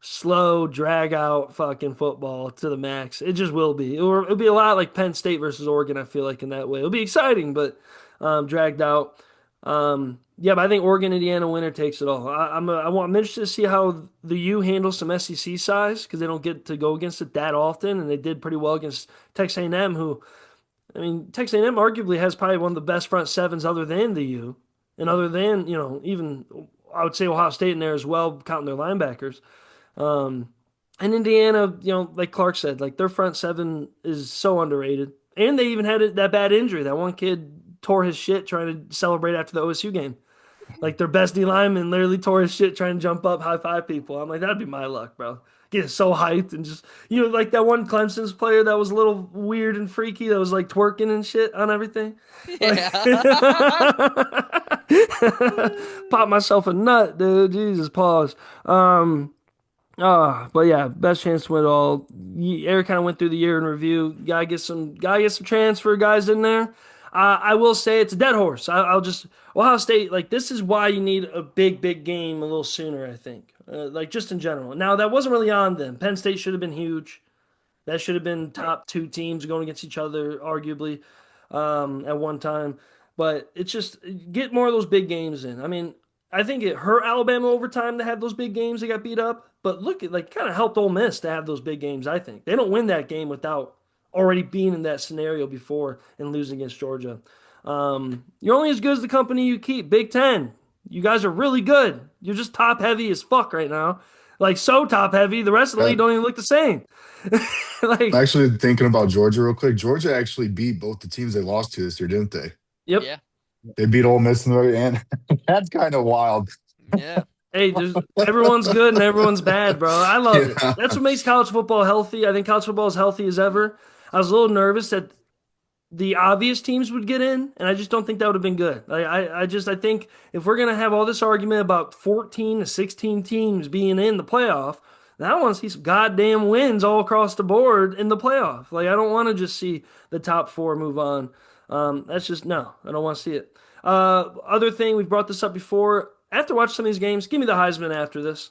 slow, drag out fucking football to the max. It just will be. It'll be a lot like Penn State versus Oregon, I feel like in that way. It'll be exciting, but dragged out. Yeah, but I think Oregon, Indiana winner takes it all. I'm interested to see how the U handles some SEC size because they don't get to go against it that often, and they did pretty well against Texas A&M, who I mean, Texas A&M arguably has probably one of the best front sevens other than the U, and other than even I would say Ohio State in there as well, counting their linebackers. Um, and Indiana, like Clark said, like their front seven is so underrated, and they even had that bad injury. That one kid tore his shit trying to celebrate after the OSU game. Like their best D lineman literally tore his shit trying to jump up, high five people. I'm like, that'd be my luck, bro. Get so hyped and just like that one Clemson's player that was a little weird and freaky that was like twerking and shit on everything. Like Yeah. pop myself a nut, dude. Jesus, pause. But yeah, best chance to win it all. Eric kind of went through the year in review. Gotta get some transfer guys in there. I will say it's a dead horse. I'll just Ohio State, like this is why you need a big game a little sooner. I think, like just in general. Now that wasn't really on them. Penn State should have been huge. That should have been top two teams going against each other, arguably, at one time. But it's just get more of those big games in. I mean, I think it hurt Alabama over time to have those big games. They got beat up, but look, it like kind of helped Ole Miss to have those big games. I think they don't win that game without already being in that scenario before and losing against Georgia. You're only as good as the company you keep. Big Ten, you guys are really good. You're just top heavy as fuck right now. Like so top heavy, the rest of the league I'm don't even look the same. Like, actually thinking about Georgia real quick. Georgia actually beat both the teams they lost to this year, didn't they? yep. Yeah. They beat Ole Miss in the very end. That's kind of wild. Yeah. Hey, everyone's good and everyone's bad, bro. I love it. Yeah. That's what makes college football healthy. I think college football is healthy as ever. I was a little nervous that the obvious teams would get in, and I just don't think that would have been good. I think if we're gonna have all this argument about 14 to 16 teams being in the playoff, then I want to see some goddamn wins all across the board in the playoff. Like I don't want to just see the top four move on. That's just no, I don't want to see it. Other thing, we've brought this up before. After watching some of these games, give me the Heisman after this.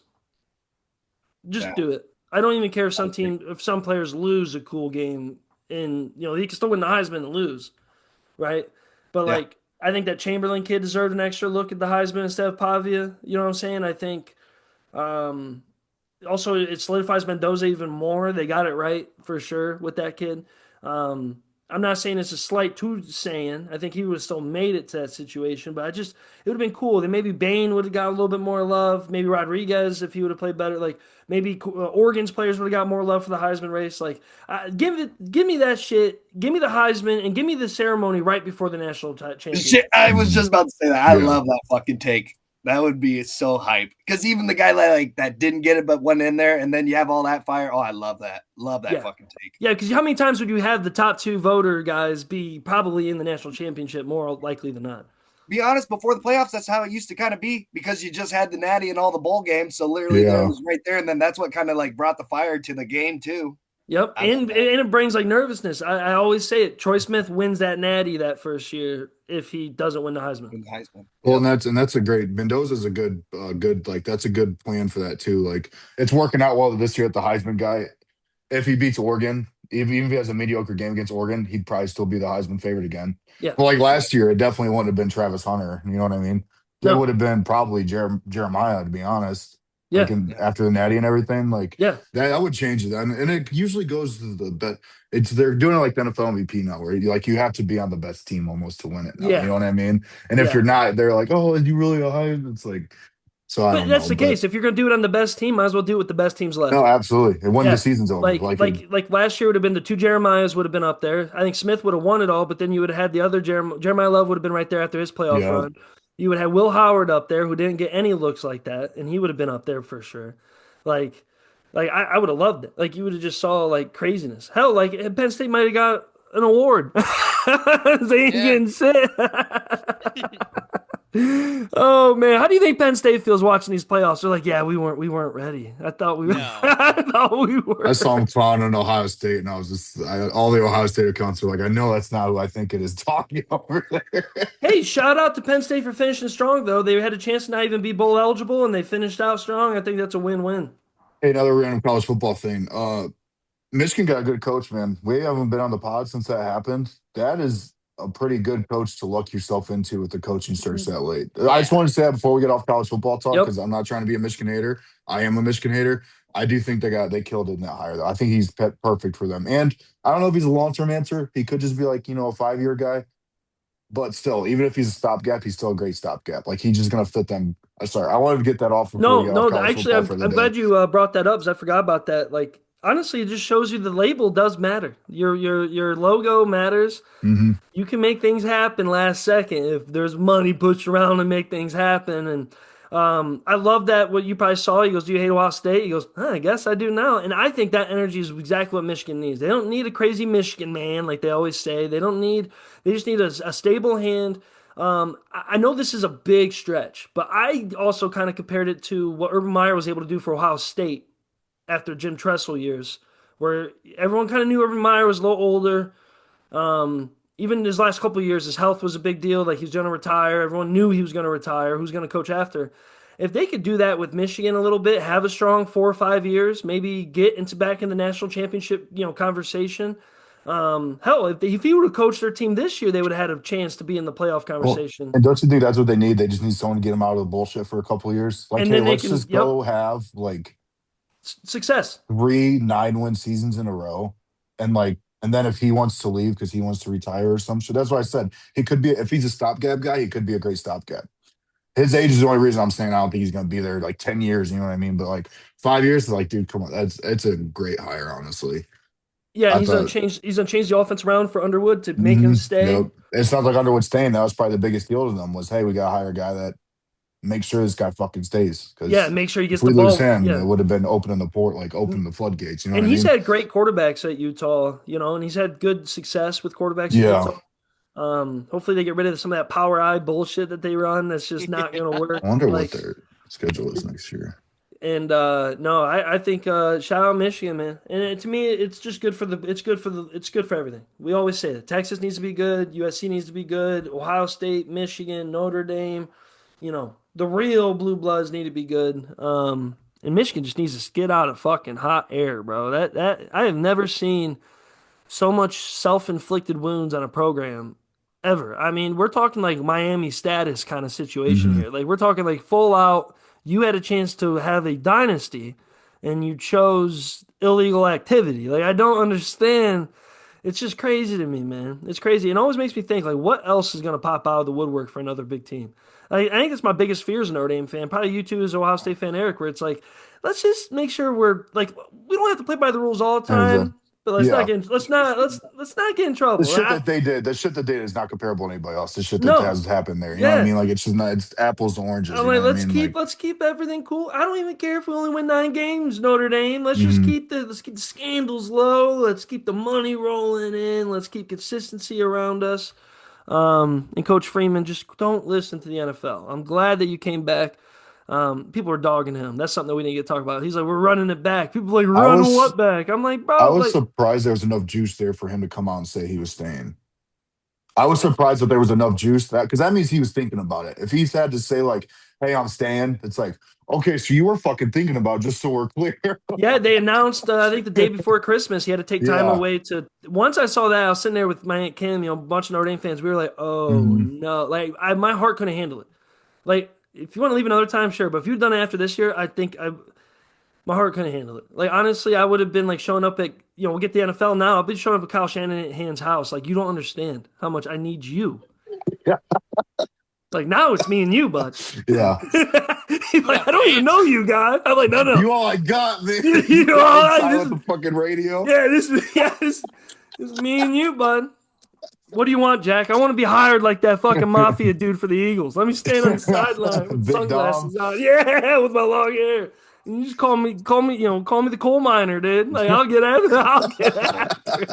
Just Yeah. do it. I don't even care if some players lose a cool game, and he can still win the Heisman and lose, right? But Yeah. like, I think that Chamberlain kid deserved an extra look at the Heisman instead of Pavia. You know what I'm saying? I think um, also it solidifies Mendoza even more. They got it right for sure with that kid. I'm not saying it's a slight to saying. I think he would have still made it to that situation, but it would have been cool. Then maybe Bain would have got a little bit more love. Maybe Rodriguez, if he would have played better. Like maybe Oregon's players would have got more love for the Heisman race. Like give me that shit. Give me the Heisman and give me the ceremony right before the national championship. Shit, I was just Mhm. about to say that. I Yeah. love that fucking take. That would be so hype. Because even the guy that didn't get it but went in there, and then you have all that fire. Oh, I love that. Love that Yeah. fucking take. Yeah, because how many times would you have the top two voter guys be probably in the national championship more likely than not? Be honest, before the playoffs, that's how it used to kind of be because you just had the natty and all the bowl games. So literally there Yeah. was right there. And then that's what kind of like brought the fire to the game too. Yep, I love that. and it brings like nervousness. I always say it. Troy Smith wins that natty that first year if he doesn't win the Heisman. In Heisman. Well, Yep. and that's a great Mendoza's a good like that's a good plan for that too. Like it's working out well this year at the Heisman guy. If he beats Oregon, even if he has a mediocre game against Oregon, he'd probably still be the Heisman favorite again. Yeah, But like last year, it definitely wouldn't have been Travis Hunter. You know what I mean? It no, would have been probably Jeremiah, to be honest. Like yeah, Yeah. after the Natty and everything, like yeah, that would change it. And it usually goes to the bet. It's they're doing it like the NFL MVP now, where you have to be on the best team almost to win it now. You yeah, know what I mean? And if yeah. you're not, they're like, oh, are you really a high? It's like so I But don't that's know, the but case. If you're gonna do it on the best team, might as well do it with the best teams no, left. absolutely. And when the Yeah, season's over, like it, like last year would have been the two Jeremiahs would have been up there. I think Smith would have won it all, but then you would have had the other Jeremiah Love would have been right there after his playoff yeah. run. You would have Will Howard up there who didn't get any looks like that, and he would have been up there for sure. Like, I would have loved it. Like you would have just saw like craziness. Hell, like Penn State might have got an award. They ain't Yeah. getting sit. Oh man, how do you think Penn State feels watching these playoffs? They're like, yeah, we weren't ready. I thought we were. No. I thought we I were. saw him clowning on Ohio State, and I was all the Ohio State accounts were like, I know that's not who I think it is talking over there. Hey, shout out to Penn State for finishing strong though. They had a chance to not even be bowl eligible, and they finished out strong. I think that's a win-win. Hey, another random college football thing. Michigan got a good coach, man. We haven't been on the pod since that happened. That is a pretty good coach to luck yourself into with the coaching search that late. I just Yeah. wanted to say that before we get off college football talk, Yep. because I'm not trying to be a Michigan hater. I am a Michigan hater. I do think they killed it in that hire though. I think he's perfect for them. And I don't know if he's a long term answer. He could just be like, a 5-year guy. But still, even if he's a stopgap, he's still a great stopgap. Like he's just gonna fit them. Sorry, I wanted to get that off before we No, get off no. college Actually, football I'm for the I'm day. glad you brought that up because I forgot about that. Like, honestly, it just shows you the label does matter. Your logo matters. Hmm. You can make things happen last second if there's money pushed around to make things happen. And I love that what you probably saw. He goes, "Do you hate Ohio State?" He goes, I guess I do now. And I think that energy is exactly what Michigan needs. They don't need a crazy Michigan man like they always say. They don't need. They just need a stable hand. I know this is a big stretch, but I also kind of compared it to what Urban Meyer was able to do for Ohio State after Jim Tressel years, where everyone kind of knew Urban Meyer was a little older. Even his last couple of years, his health was a big deal. Like he was going to retire. Everyone knew he was going to retire. Who's going to coach after? If they could do that with Michigan a little bit, have a strong 4 or 5 years, maybe get into back in the national championship, conversation. Hell, if he would have coached their team this year, they would have had a chance to be in the playoff Well, conversation. and don't you think that's what they need? They just need someone to get them out of the bullshit for a couple of years. Like, And hey, then they let's can, just yep, go have like success. three 9-win seasons in a row, and then if he wants to leave because he wants to retire or some shit, that's why I said he could be. If he's a stopgap guy, he could be a great stopgap. His age is the only reason I'm saying I don't think he's going to be there like 10 years. You know what I mean? But like 5 years, like, dude, come on, it's a great hire, honestly. Yeah, and I he's gonna thought. change. He's gonna change the offense around for Underwood to make him Yep. stay. It sounds like Underwood staying. That was probably the biggest deal to them was, hey, we got to hire a guy that makes sure this guy fucking stays. Yeah, Because make sure he if gets the we lose ball. him, it Yeah, would have been opening the port, like opening the floodgates. You know what and I he's mean? had great quarterbacks at Utah, and he's had good success with quarterbacks at Yeah. Utah. Hopefully they get rid of some of that power eye bullshit that they run. That's just not gonna I work. wonder what Like, their schedule is next year. and no, I think shout out Michigan, man. And to me, it's just good for it's good for everything. We always say that Texas needs to be good, USC needs to be good, Ohio State, Michigan, Notre Dame. The real blue bloods need to be good. And Michigan just needs to get out of fucking hot air, bro. That I have never seen so much self-inflicted wounds on a program ever. I mean, we're talking like Miami status kind of situation Hmm. here. Like we're talking like full out. You had a chance to have a dynasty, and you chose illegal activity. Like I don't understand. It's just crazy to me, man. It's crazy. It always makes me think, like, what else is going to pop out of the woodwork for another big team? I think it's my biggest fear as a Notre Dame fan. Probably you too as an Ohio State fan, Eric, where it's like, let's just make sure we're like, we don't have to play by the rules all the And time, but yeah, let's not get in the trouble. shit that they did, the shit that they did is not comparable to anybody else. The shit that No, has happened there, you know what I yeah. mean? Like it's just not. It's apples to oranges. I'm You know like, what I mean? Like, let's keep everything cool. I don't even care if we only win 9 games, Notre Dame. mhm. Let's keep the scandals low. Let's keep the money rolling in. Let's keep consistency around us. And Coach Freeman, just don't listen to the NFL. I'm glad that you came back. People are dogging him. That's something that we didn't get to talk about. He's like, we're running it back. People are like, I run was what back? I'm like, I bro, was like, surprised there was enough juice there for him to come out and say he was staying. I was surprised that there was enough juice that because that means he was thinking about it. If he's had to say like, "Hey, I'm staying," it's like, okay, so you were fucking thinking about it, just so we're clear. yeah, they announced, I think the day before Christmas, he had to take time Yeah. away to. Once I saw that, I was sitting there with my Aunt Kim, a bunch of Notre Dame fans. We were like, oh Mhm. no. Like, my heart couldn't handle it. Like, if you want to leave another time, sure. But if you'd done it after this year, my heart couldn't handle it. Like, honestly, I would have been like showing up at, we'll get the NFL now. I'll be showing up at Kyle Shanahan's house. Like, you don't understand how much I need you. Yeah. Like, now it's me and you, bud. Yeah. He's like, I don't even know you, guy. I'm like, no, no. You all I got, man. You know, all right, Outside with the fucking radio. yeah, this is me and you, bud. What do you want, Jack? I want to be hired like that fucking mafia dude for the Eagles. Let me stand on the sideline with Big Dom. sunglasses on. Yeah, with my long hair. And you just call me the coal miner, dude. Like I'll get after, I'll get after it.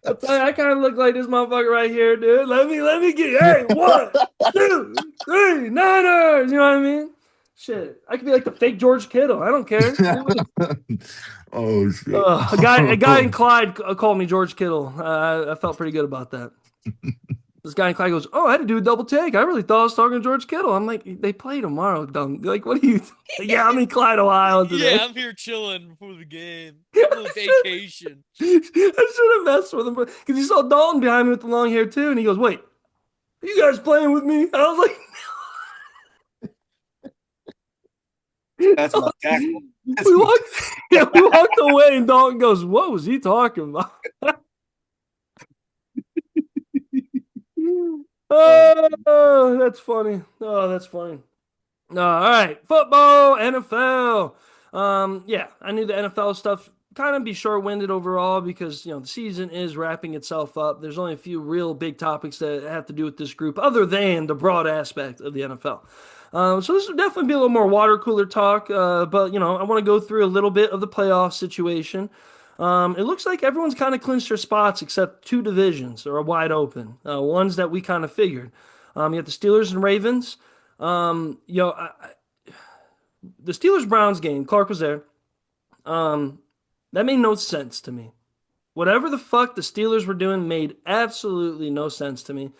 I'll tell you, I kind of look like this motherfucker right here, dude. Let me get. Hey, 1, 2, 3, Niners. You know what I mean? Shit, I could be like the fake George Kittle. I don't care. Oh shit. A guy in Clyde called me George Kittle. I felt pretty good about that. This guy in Clyde goes, "Oh, I had to do a double take. I really thought I was talking to George Kittle." I'm like, "They play tomorrow, dumb. Like, what do you?" Yeah, I'm in Clyde, Ohio today. Yeah, I'm here chilling before the game. A little vacation. I should have messed with him because he saw Dalton behind me with the long hair too, and he goes, "Wait, are you guys playing with me?" And I was like, That's my tackle. we walked, yeah, we walked away, and Dalton goes, "What was he talking about?" Oh, that's funny. Oh, that's funny. All right, football, NFL. Yeah, I knew the NFL stuff kind of be short-winded overall because the season is wrapping itself up. There's only a few real big topics that have to do with this group, other than the broad aspect of the NFL. So this will definitely be a little more water cooler talk, but I want to go through a little bit of the playoff situation. It looks like everyone's kind of clinched their spots except 2 divisions are wide open. Ones that we kind of figured. You have the Steelers and Ravens. The Steelers Browns game, Clark was there. That made no sense to me. Whatever the fuck the Steelers were doing made absolutely no sense to me.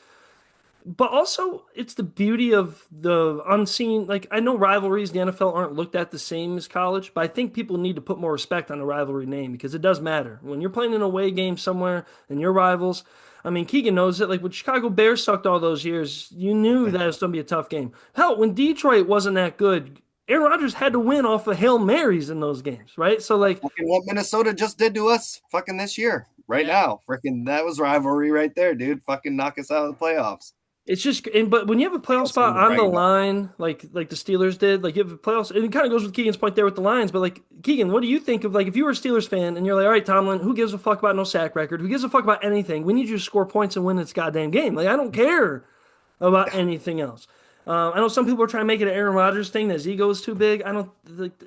But also, it's the beauty of the unseen. Like, I know rivalries in the NFL aren't looked at the same as college, but I think people need to put more respect on a rivalry name because it does matter. When you're playing an away game somewhere and your rivals, I mean, Keegan knows it. Like, when Chicago Bears sucked all those years, you knew that it was going to be a tough game. Hell, when Detroit wasn't that good, Aaron Rodgers had to win off of Hail Marys in those games, right? So, like, Fucking what Minnesota just did to us fucking this year, right now. Freaking that was rivalry right there, dude. Fucking knock us out of the playoffs. it's just, but when you have a playoff That's spot what we're on the bragging about. line, like the Steelers did, like you have a playoffs, and it kind of goes with Keegan's point there with the Lions. But like Keegan, what do you think of like if you were a Steelers fan and you're like, all right, Tomlin, who gives a fuck about no sack record? Who gives a fuck about anything? We need you to score points and win this goddamn game. Like I don't care about anything else. I know some people are trying to make it an Aaron Rodgers thing that his ego is too big. I don't like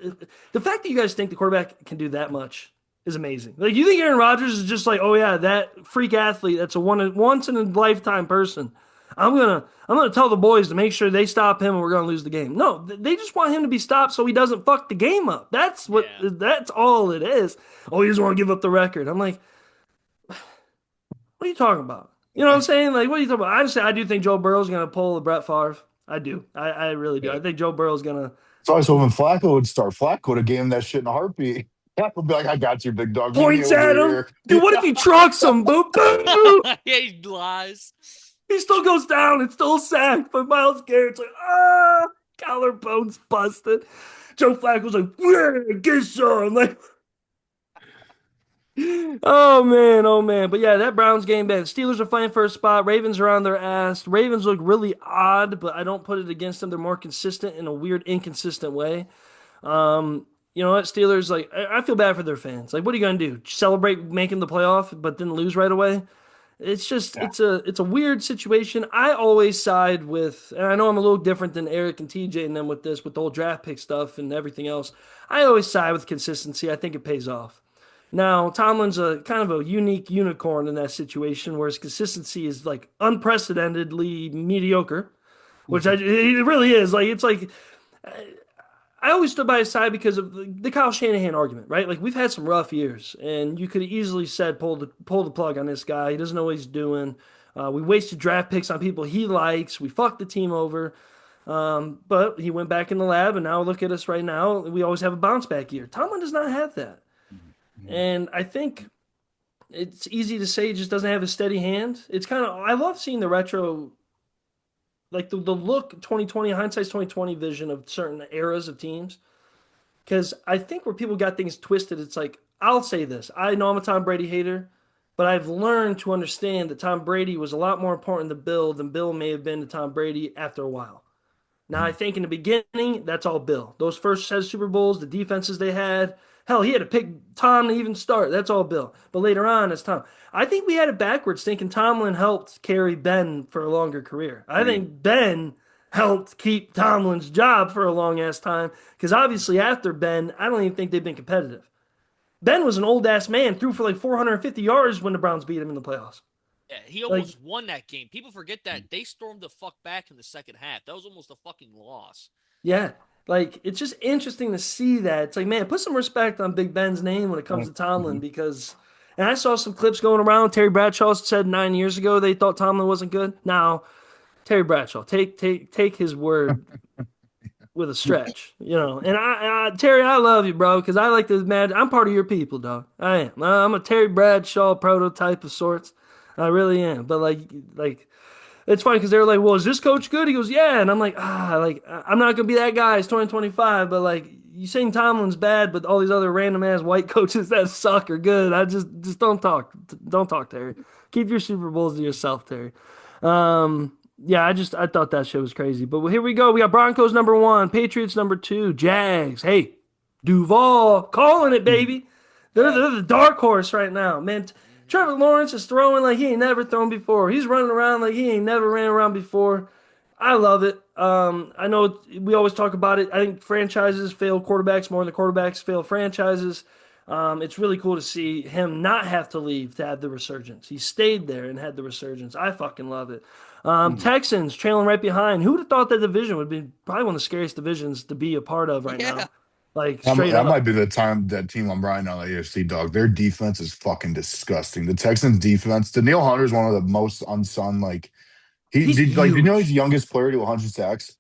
the fact that you guys think the quarterback can do that much is amazing. Like you think Aaron Rodgers is just like, oh yeah, that freak athlete that's a once in a lifetime person. I'm gonna tell the boys to make sure they stop him and we're gonna lose the game. No, they just want him to be stopped so he doesn't fuck the game up. That's all it is. Oh, he doesn't want to give up the record. I'm like, what are you talking about? You know what I'm saying? Like, what are you talking about? I do think Joe Burrow's gonna pull the Brett Favre. I do. I really do. I think Joe Burrow's gonna So when Flacco would start, Flacco would have gave him that shit in a heartbeat. Flacco would be like, I got you, big dog. Meet me points over at him. here. Dude, what if he trucks him? Boop, boop. Yeah, he lies. He still goes down. It's still a sack. But Myles Garrett's like, collarbone's busted. Joe Flacco's like, yeah, get some. Like, Oh man, oh man. But yeah, that Browns game, man. Steelers are fighting for a spot. Ravens are on their ass. Ravens look really odd, but I don't put it against them. They're more consistent in a weird, inconsistent way. You know what? Steelers, like, I feel bad for their fans. Like, what are you gonna do? Celebrate making the playoff, but then lose right away? It's just Yeah. it's a weird situation. I always side with, and I know I'm a little different than Eric and TJ and them with this, with the whole draft pick stuff and everything else. I always side with consistency. I think it pays off. Now, Tomlin's a kind of a unique unicorn in that situation, where his consistency is like unprecedentedly mediocre, which it really is. Like it's like I always stood by his side because of the Kyle Shanahan argument, right? Like we've had some rough years, and you could have easily said pull the plug on this guy. He doesn't know what he's doing. We wasted draft picks on people he likes. We fucked the team over. But he went back in the lab, and now look at us right now. We always have a bounce back year. Tomlin does not have that, and I think it's easy to say he just doesn't have a steady hand. It's kind of I love seeing the retro, like the look 2020 hindsight's 2020 vision of certain eras of teams. Because I think where people got things twisted, it's like, I'll say this. I know I'm a Tom Brady hater, but I've learned to understand that Tom Brady was a lot more important to Bill than Bill may have been to Tom Brady after a while. Now, I think in the beginning, that's all Bill. Those first set of Super Bowls, the defenses they had, hell, he had to pick Tom to even start. That's all Bill. But later on, it's Tom. I think we had it backwards, thinking Tomlin helped carry Ben for a longer career. I Agreed. think Ben helped keep Tomlin's job for a long ass time because obviously after Ben, I don't even think they've been competitive. Ben was an old ass man, threw for like 450 yards when the Browns beat him in the playoffs. Yeah, he Like, almost won that game. People forget that they stormed the fuck back in the second half. That was almost a fucking loss. yeah, like it's just interesting to see that. It's like, man, put some respect on Big Ben's name when it comes to Tomlin because, and I saw some clips going around. Terry Bradshaw said 9 years ago they thought Tomlin wasn't good. Now, Terry Bradshaw, take his word with a stretch, you know. And Terry, I love you, bro, because I like to imagine I'm part of your people, dog. I am. I'm a Terry Bradshaw prototype of sorts. I really am. But like it's funny because they were like, "Well, is this coach good?" He goes, "Yeah," and I'm like, I'm not gonna be that guy. It's 2025, but like, you saying Tomlin's bad, but all these other random ass white coaches that suck are good. I just don't talk, Terry. Keep your Super Bowls to yourself, Terry. Yeah, I thought that shit was crazy. But here we go. We got Broncos number one, Patriots number two, Jags. Hey, Duval calling it, baby. They're the dark horse right now, man. Trevor Lawrence is throwing like he ain't never thrown before. He's running around like he ain't never ran around before. I love it. I know we always talk about it. I think franchises fail quarterbacks more than quarterbacks fail franchises. It's really cool to see him not have to leave to have the resurgence. He stayed there and had the resurgence. I fucking love it. Texans trailing right behind. Who would have thought that division would be probably one of the scariest divisions to be a part of right Yeah. now? Like straight That up. might be the time that team I'm riding on the AFC dog. Their defense is fucking disgusting. The Texans defense, Daniil Hunter is one of the most unsung. Like he He's did, like you know he's the huge. youngest player to 100 sacks.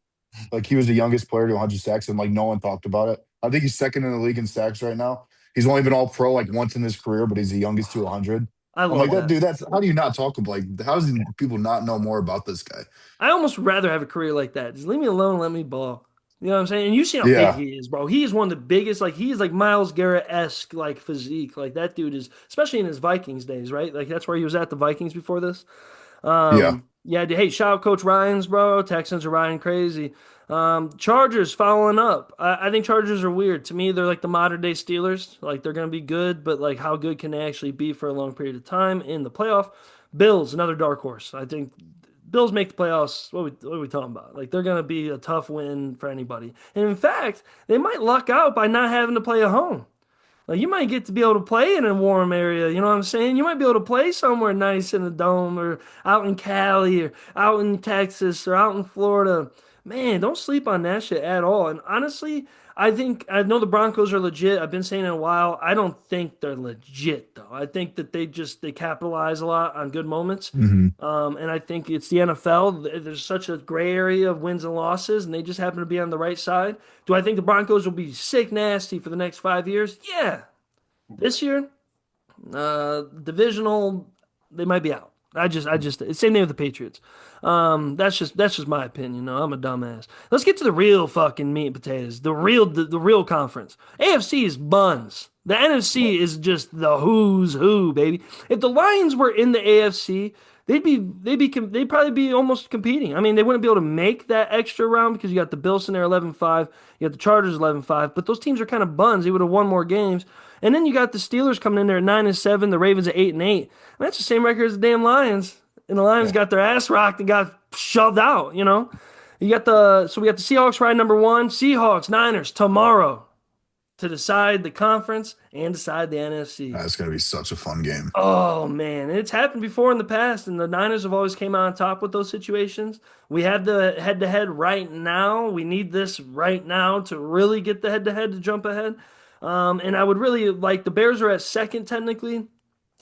Like he was the youngest player to 100 sacks, and like no one talked about it. I think he's second in the league in sacks right now. He's only been all pro like once in his career, but he's the youngest to 100. I I'm like love that that. dude. That's how do you not talk about how does people not know more about this guy? I almost rather have a career like that. Just leave me alone, let me ball. You know what I'm saying? And you see how big Yeah, he is, bro. He is one of the biggest. Like he is like Miles Garrett-esque like physique. Like that dude is, especially in his Vikings days, right? Like that's where he was at the Vikings before this. yeah. Yeah, hey, shout out Coach Ryan's, bro. Texans are riding crazy. Chargers following up. I think Chargers are weird. To me, they're like the modern day Steelers. Like they're gonna be good, but like how good can they actually be for a long period of time in the playoff? Bills, another dark horse. I think Bills make the playoffs. What are we talking about? Like they're gonna be a tough win for anybody. And in fact, they might luck out by not having to play at home. Like you might get to be able to play in a warm area, you know what I'm saying? You might be able to play somewhere nice in the dome or out in Cali or out in Texas or out in Florida. Man, don't sleep on that shit at all. And honestly, I know the Broncos are legit. I've been saying it a while. I don't think they're legit though. I think that they capitalize a lot on good moments. Hmm. And I think it's the NFL. There's such a gray area of wins and losses, and they just happen to be on the right side. Do I think the Broncos will be sick nasty for the next 5 years? Yeah. This year, divisional, they might be out. Same thing with the Patriots. That's just my opinion. No, I'm a dumbass. Let's get to the real fucking meat and potatoes. The real conference. AFC is buns. The NFC is just the who's who, baby. If the Lions were in the AFC, they'd probably be almost competing. I mean, they wouldn't be able to make that extra round because you got the Bills in there 11-5, you got the Chargers 11-5, but those teams are kind of buns. They would have won more games. And then you got the Steelers coming in there at 9-7, the Ravens at 8-8. That's the same record as the damn Lions. And the Lions Yeah. got their ass rocked and got shoved out, you know? We got the Seahawks riding number one. Seahawks, Niners tomorrow to decide the conference and decide the NFC. That's gonna be such a fun game. Oh man, it's happened before in the past, and the Niners have always came out on top with those situations. We have the head-to-head right now. We need this right now to really get the head-to-head to jump ahead. And I would really like the Bears are at second technically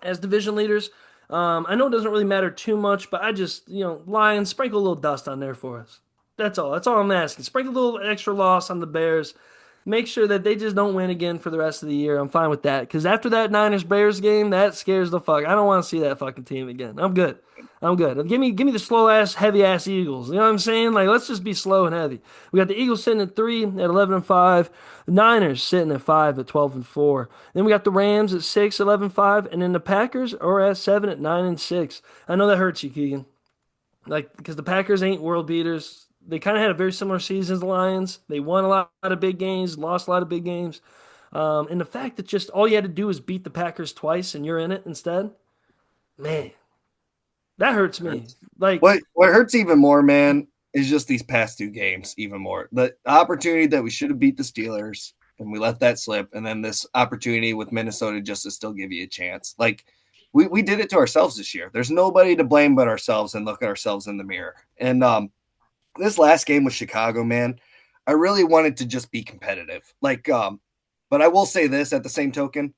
as division leaders. I know it doesn't really matter too much, but I just, Lions, sprinkle a little dust on there for us. That's all. That's all I'm asking. Sprinkle a little extra loss on the Bears. Make sure that they just don't win again for the rest of the year. I'm fine with that. Because after that Niners Bears game, that scares the fuck. I don't want to see that fucking team again. I'm good. I'm good. Give me the slow ass, heavy ass Eagles. You know what I'm saying? Like, let's just be slow and heavy. We got the Eagles sitting at 3 at 11-5. The Niners sitting at 5 at 12-4. Then we got the Rams at 6 11-5, and then the Packers are at 7 at 9-6. I know that hurts you, Keegan. Like, because the Packers ain't world beaters. They kind of had a very similar season as the Lions. They won a lot of big games, lost a lot of big games. And the fact that just all you had to do is beat the Packers twice and you're in it instead, man, that hurts me. Like, What hurts even more, man, is just these past two games even more. The opportunity that we should have beat the Steelers and we let that slip, and then this opportunity with Minnesota just to still give you a chance. Like, we did it to ourselves this year. There's nobody to blame but ourselves, and look at ourselves in the mirror. And this last game with Chicago, man, I really wanted to just be competitive. Like, but I will say this at the same token,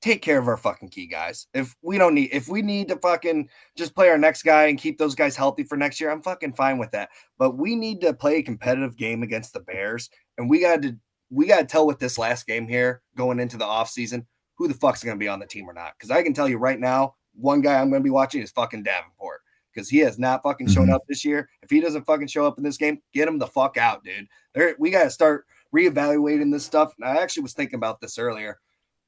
take care of our fucking key guys. If we need to fucking just play our next guy and keep those guys healthy for next year, I'm fucking fine with that. But we need to play a competitive game against the Bears, and we got to tell with this last game here going into the offseason who the fuck's going to be on the team or not. Because I can tell you right now, one guy I'm going to be watching is fucking Davenport. Because he has not fucking shown up this year. If he doesn't fucking show up in this game, get him the fuck out, dude. We got to start reevaluating this stuff. And I actually was thinking about this earlier.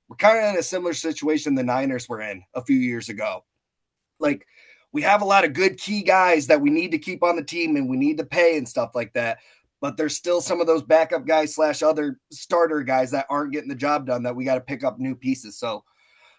We're kind of in a similar situation the Niners were in a few years ago. Like, we have a lot of good key guys that we need to keep on the team and we need to pay and stuff like that. But there's still some of those backup guys / other starter guys that aren't getting the job done that we got to pick up new pieces. So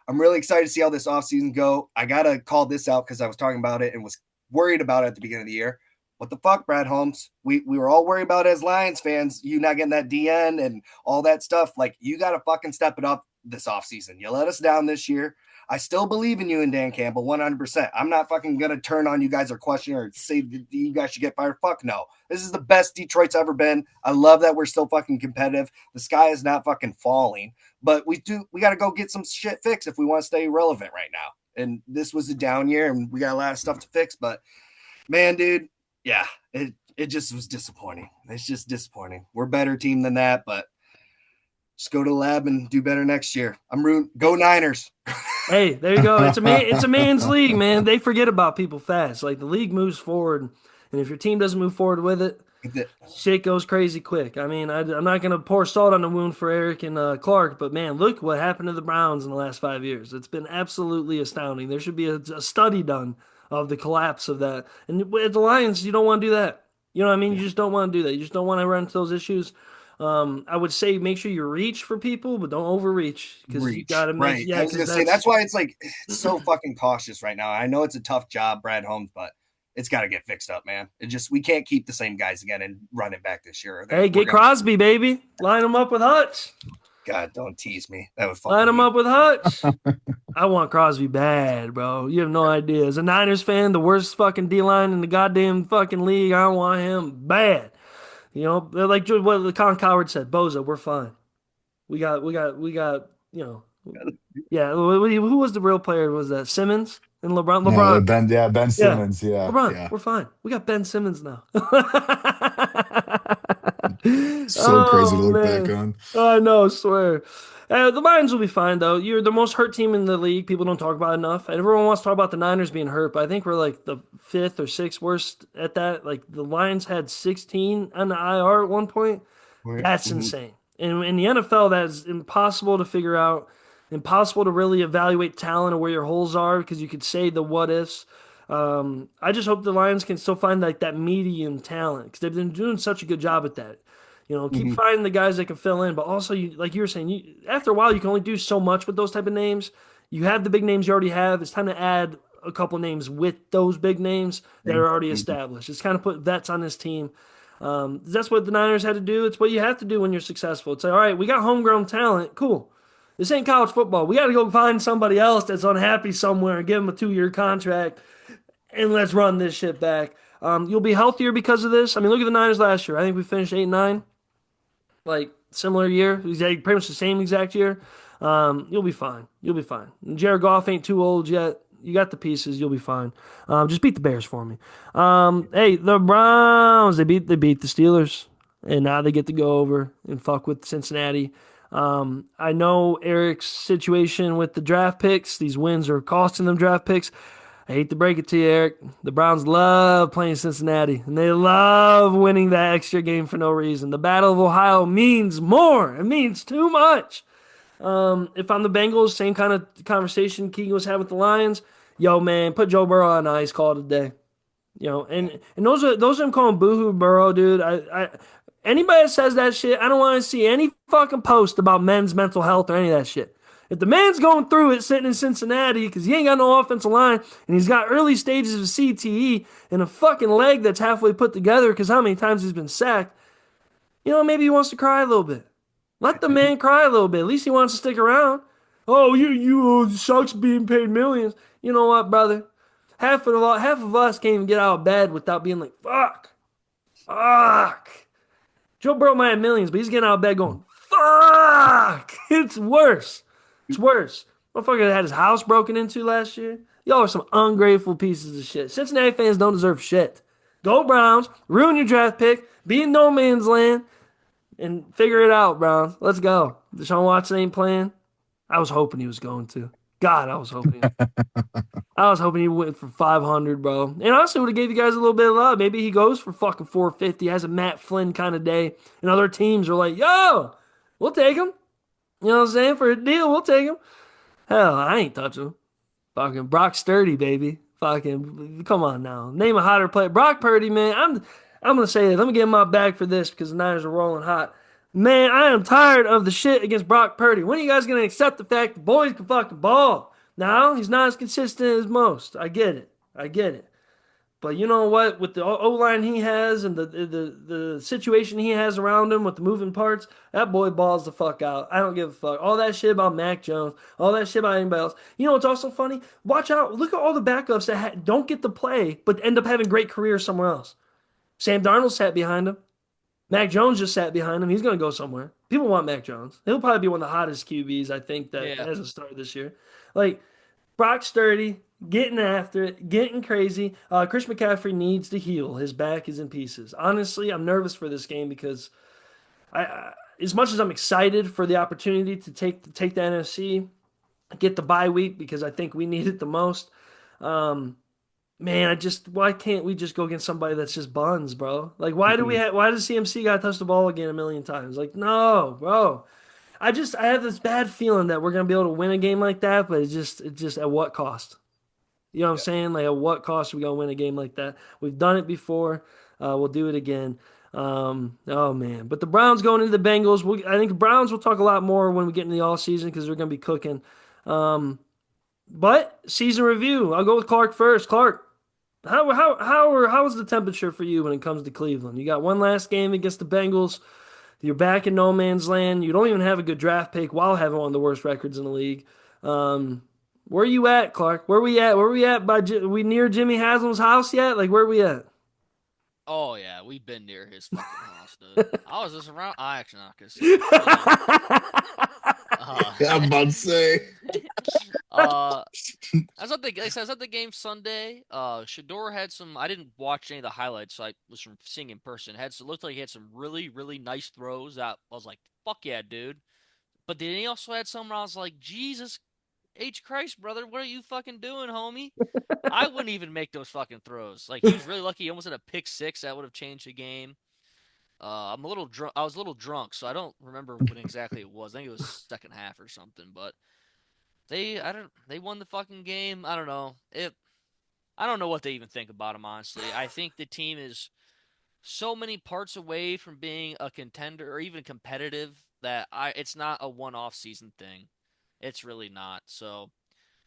I'm really excited to see how this offseason go. I got to call this out because I was talking about it and was worried about it at the beginning of the year. What the fuck, Brad Holmes? We were all worried about as Lions fans, you not getting that DN and all that stuff. Like, you got to fucking step it up this offseason. You let us down this year. I still believe in you and Dan Campbell 100%. I'm not fucking going to turn on you guys or question or say that you guys should get fired. Fuck no. This is the best Detroit's ever been. I love that we're still fucking competitive. The sky is not fucking falling, but we got to go get some shit fixed if we want to stay relevant right now. And this was a down year and we got a lot of stuff to fix, but man, dude, yeah, it just was disappointing. It's just disappointing. We're a better team than that, but just go to the lab and do better next year. I'm rooting. Go Niners. hey, there you go. It's a man's league, man. They forget about people fast. Like, the league moves forward, and if your team doesn't move forward with it, shit goes crazy quick. I mean, I'm not going to pour salt on the wound for Eric and Clark, but man, look what happened to the Browns in the last 5 years. It's been absolutely astounding. There should be a study done of the collapse of that. And with the Lions, you don't want to do that. You know what I mean? You just don't want to do that. You just don't want to run into those issues. I would say make sure you reach for people, but don't overreach because you got to make. Right. Yeah, I was gonna say that's why it's like it's so fucking cautious right now. I know it's a tough job, Brad Holmes, but it's got to get fixed up, man. We can't keep the same guys again and run it back this year. Hey, get Crosby, baby. Line him up with Hutch. God, don't tease me. That would line him up with Hutch. I want Crosby bad, bro. You have no idea. As a Niners fan, the worst fucking D-line in the goddamn fucking league, I want him bad. You know, like what Colin Coward said, Boza, we're fine. We got, you know, yeah. Who was the real player? Was that Simmons and LeBron? Ben Simmons. Yeah. LeBron, yeah. we're fine. We got Ben Simmons now. So crazy to look back on. I know, I swear. The Lions will be fine, though. You're the most hurt team in the league. People don't talk about it enough. And everyone wants to talk about the Niners being hurt, but I think we're like the 5th or 6th worst at that. Like, the Lions had 16 on the IR at one point. That's insane. And in the NFL, that's impossible to figure out, impossible to really evaluate talent or where your holes are because you could say the what ifs. I just hope the Lions can still find like that medium talent because they've been doing such a good job at that. Keep Mhm. finding the guys that can fill in, but also you, like you were saying, after a while you can only do so much with those type of names. You have the big names you already have. It's time to add a couple names with those big names that are already Mhm. established. It's kind of put vets on this team. That's what the Niners had to do. It's what you have to do when you're successful. It's like, all right, we got homegrown talent. Cool. This ain't college football. We got to go find somebody else that's unhappy somewhere and give them a 2-year contract and let's run this shit back. You'll be healthier because of this. I mean, look at the Niners last year. I think we finished 8-9, like similar year, pretty much the same exact year. You'll be fine. You'll be fine. And Jared Goff ain't too old yet. You got the pieces. You'll be fine. Just beat the Bears for me. Hey, the Browns. They beat the Steelers, and now they get to go over and fuck with Cincinnati. I know Eric's situation with the draft picks. These wins are costing them draft picks. I hate to break it to you, Eric. The Browns love playing Cincinnati, and they love winning that extra game for no reason. The Battle of Ohio means more. It means too much. If I'm the Bengals, same kind of conversation Keegan was having with the Lions. Yo, man, put Joe Burrow on ice call today. And those are them calling boohoo Burrow, dude. Anybody that says that shit, I don't want to see any fucking post about men's mental health or any of that shit. If the man's going through it sitting in Cincinnati because he ain't got no offensive line and he's got early stages of CTE and a fucking leg that's halfway put together because how many times he's been sacked, maybe he wants to cry a little bit. Let the man cry a little bit. At least he wants to stick around. Oh, you sucks being paid millions. You know what, brother? Half of us can't even get out of bed without being like, fuck. Joe Burrow might have millions, but he's getting out of bed going, fuck. It's worse. It's worse. Motherfucker had his house broken into last year. Y'all are some ungrateful pieces of shit. Cincinnati fans don't deserve shit. Go Browns. Ruin your draft pick. Be in no man's land and figure it out, Browns. Let's go. Deshaun Watson ain't playing. I was hoping he was going to. God, I was hoping he went for 500, bro. And honestly, would have gave you guys a little bit of love. Maybe he goes for fucking 450, has a Matt Flynn kind of day, and other teams are like, yo, we'll take him. You know what I'm saying? For a deal, we'll take him. Hell, I ain't touching him. Fucking Brock Sturdy, baby. Fucking come on now. Name a hotter player. Brock Purdy, man. I'm gonna say it. Let me get in my bag for this because the Niners are rolling hot. Man, I am tired of the shit against Brock Purdy. When are you guys gonna accept the fact the boys can fucking ball? Now he's not as consistent as most. I get it. I get it. But you know what? With the O line he has and the situation he has around him with the moving parts, that boy balls the fuck out. I don't give a fuck. All that shit about Mac Jones, all that shit about anybody else. You know what's also funny? Watch out. Look at all the backups that don't get to play but end up having great careers somewhere else. Sam Darnold sat behind him. Mac Jones just sat behind him. He's going to go somewhere. People want Mac Jones. He'll probably be one of the hottest QBs, I think, that Yeah. hasn't started this year. Like, Brock Sturdy, getting after it, getting crazy. Chris McCaffrey needs to heal. His back is in pieces. Honestly, I'm nervous for this game because as much as I'm excited for the opportunity to take the NFC, get the bye week because I think we need it the most. Um, Man, why can't we just go against somebody that's just buns, bro? Like, why does CMC got to touch the ball again a million times? Like, no, bro. I have this bad feeling that we're gonna be able to win a game like that, but it's just at what cost? You know what I'm Yeah. saying? Like, at what cost are we gonna win a game like that? We've done it before. We'll do it again. Oh man, but the Browns going into the Bengals. I think the Browns will talk a lot more when we get into the all season because they're gonna be cooking. Um, but season review. I'll go with Clark first. Clark. How is the temperature for you when it comes to Cleveland? You got one last game against the Bengals. You're back in no man's land. You don't even have a good draft pick while having one of the worst records in the league. Where are you at, Clark? Where we at? Where we at? We near Jimmy Haslam's house yet? Like where we at? Oh yeah, we've been near his fucking house, dude. I was just around. I actually not gonna say that, uh, Yeah, I'm about to say. uh, I was at the like I said, I was at the game Sunday. Shador had some. I didn't watch any of the highlights, so I was from seeing in person. Looked like he had some really really nice throws. That I was like, fuck yeah, dude. But then he also had some where I was like, Jesus H Christ, brother, what are you fucking doing, homie? I wouldn't even make those fucking throws. Like he was really lucky. He almost had a pick six that would have changed the game. I'm a little drunk. I was a little drunk, so I don't remember when exactly it was. I think it was second half or something. But they won the fucking game. I don't know. I don't know what they even think about them, honestly. I think the team is so many parts away from being a contender or even competitive that it's not a one-off season thing. It's really not. So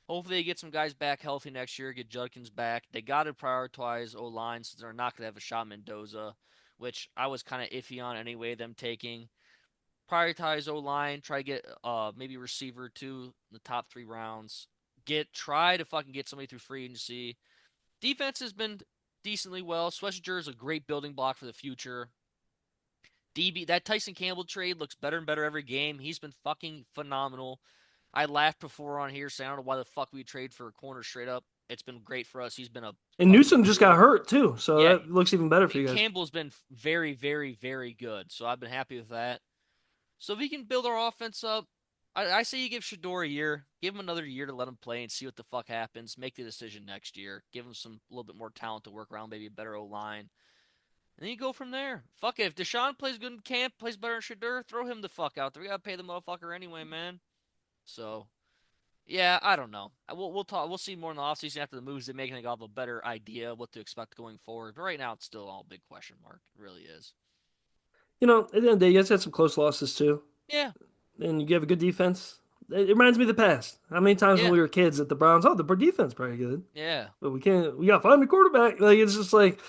hopefully they get some guys back healthy next year, get Judkins back. They got to prioritize O-line since they're not going to have a shot Mendoza, which I was kind of iffy on anyway, them taking. Prioritize O-line, try to get maybe receiver too in the top 3 rounds. Try to fucking get somebody through free agency. Defense has been decently well. Schlesinger is a great building block for the future. DB, that Tyson Campbell trade looks better and better every game. He's been fucking phenomenal. I laughed before on here saying I don't know why the fuck we trade for a corner straight up. It's been great for us. He's been a And Newsom just got hurt too, so Yeah. that looks even better for you guys. Campbell's been very, very, very good. So I've been happy with that. So if we can build our offense up, I say you give Shador a year, give him another year to let him play and see what the fuck happens. Make the decision next year. Give him a little bit more talent to work around, maybe a better O-line. And then you go from there. Fuck it. If Deshaun plays good in camp, plays better in Shador, throw him the fuck out there. We gotta pay the motherfucker anyway, man. So, yeah, I don't know. We'll talk. We'll see more in the offseason after the moves they make, and I have a better idea of what to expect going forward. But right now, it's still all a big question mark. It really is. You know, at the end of the day, you guys had some close losses too. Yeah. And you have a good defense. It reminds me of the past. How many times when we were kids at the Browns, the defense probably good. Yeah. But we got to find a quarterback. Like, it's just like,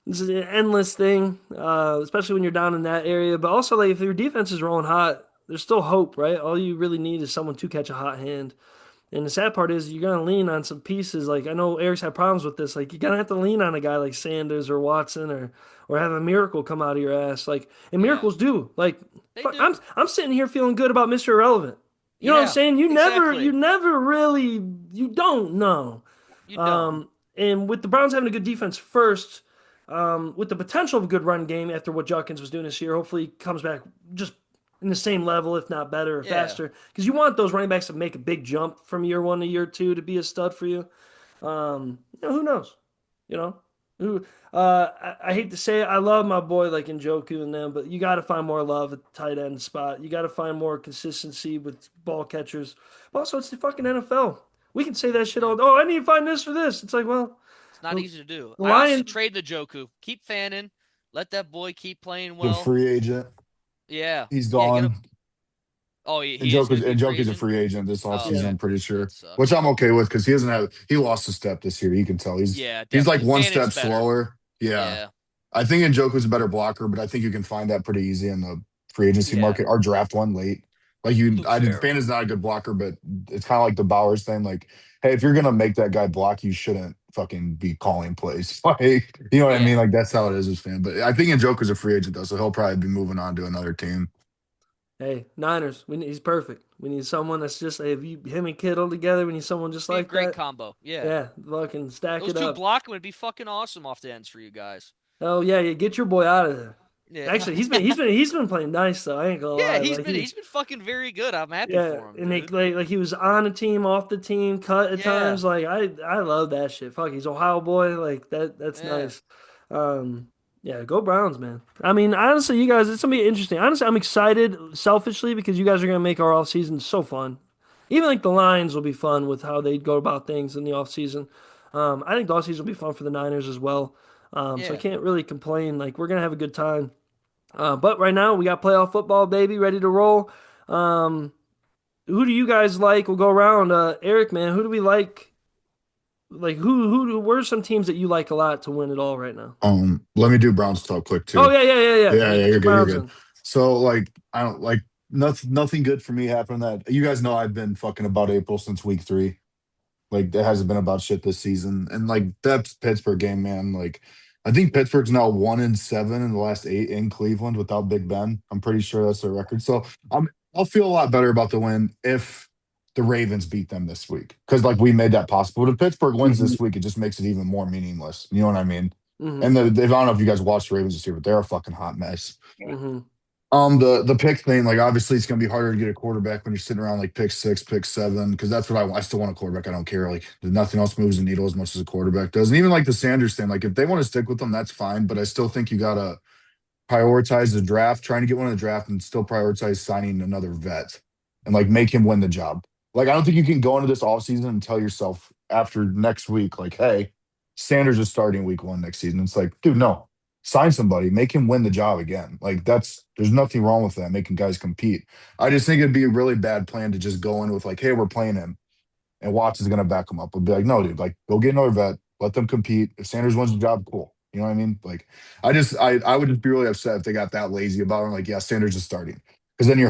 this is an endless thing, especially when you're down in that area. But also, like, if your defense is rolling hot, there's still hope, right? All you really need is someone to catch a hot hand. And the sad part is you're going to lean on some pieces. Like, I know Eric's had problems with this. Like, you're going to have to lean on a guy like Sanders or Watson or have a miracle come out of your ass. Like, and miracles do. Like, do. I'm sitting here feeling good about Mr. Irrelevant. You know what I'm saying? You never really, you don't know. You don't. And with the Browns having a good defense first, with the potential of a good run game after what Judkins was doing this year, hopefully he comes back just in the same level, if not better or faster. Because you want those running backs to make a big jump from year 1 to year 2 to be a stud for you. Who knows? I hate to say it, I love my boy like Njoku and them, but you got to find more love at the tight end spot. You got to find more consistency with ball catchers. But also, it's the fucking NFL. We can say that shit all. Oh, I need to find this for this. It's like, well, it's not easy to do. Lion, I also trade the Njoku. Keep fanning. Let that boy keep playing well. The free agent. Yeah, he's gone. Njoku's a free agent this offseason, I'm pretty sure. Sucks. Which I'm okay with because he lost a step this year. You can tell he's like one step slower. Yeah. I think Njoku's a better blocker, but I think you can find that pretty easy in the free agency market. Our draft one late. Like Fan is not a good blocker, but it's kind of like the Bowers thing. Like, hey, if you're gonna make that guy block, you shouldn't fucking be calling plays. Like, you know what I mean? Like that's how it is with Fan. But I think Njoku's a free agent though, so he'll probably be moving on to another team. Hey, Niners, he's perfect. We need someone that's just him and Kittle together. We need someone just like great that. Combo. Yeah, fucking stack it up. Those two blocking would be fucking awesome off the ends for you guys. Oh yeah, get your boy out of there. Yeah. Actually, he's been playing nice though. I ain't gonna lie. Yeah, he's been fucking very good. I'm happy for him. And like he was on the team, off the team, cut at times. Like I love that shit. Fuck, he's Ohio boy. Like that's nice. Yeah, go Browns, man. I mean, honestly, you guys, it's gonna be interesting. Honestly, I'm excited selfishly because you guys are gonna make our off season so fun. Even like the Lions will be fun with how they go about things in the off season. I think the off season will be fun for the Niners as well. So I can't really complain. Like we're gonna have a good time. But right now we got playoff football, baby, ready to roll. Who do you guys like? We'll go around. Eric, man, who do we like? Like where are some teams that you like a lot to win it all right now? Let me do Browns talk quick too. Oh yeah. You're good. So like I don't like nothing good for me happened. That you guys know I've been fucking about April since week 3. Like it hasn't been about shit this season. And like that Pittsburgh game, man, like I think Pittsburgh's now 1-7 in the last 8 in Cleveland without Big Ben. I'm pretty sure that's their record. So I'll feel a lot better about the win if the Ravens beat them this week. Because like we made that possible. But if Pittsburgh wins this week, it just makes it even more meaningless. You know what I mean? And I don't know if you guys watched the Ravens this year, but they're a fucking hot mess. The pick thing, like obviously it's gonna be harder to get a quarterback when you're sitting around like pick 6, pick 7, because that's what I still want a quarterback. I don't care. Like nothing else moves the needle as much as a quarterback does. And even like the Sanders thing, like if they want to stick with them, that's fine. But I still think you gotta prioritize the draft, trying to get one in the draft, and still prioritize signing another vet and like make him win the job. Like, I don't think you can go into this offseason and tell yourself after next week, like, hey, Sanders is starting week 1 next season. It's like, dude, no, sign somebody, make him win the job again. Like, there's nothing wrong with that, making guys compete. I just think it'd be a really bad plan to just go in with, like, hey, we're playing him and Watts is going to back him up. Would be like, no, dude, like go get another vet, let them compete. If Sanders wins the job, cool. You know what I mean? Like, I would just be really upset if they got that lazy about it. Like, yeah, Sanders is starting because then you're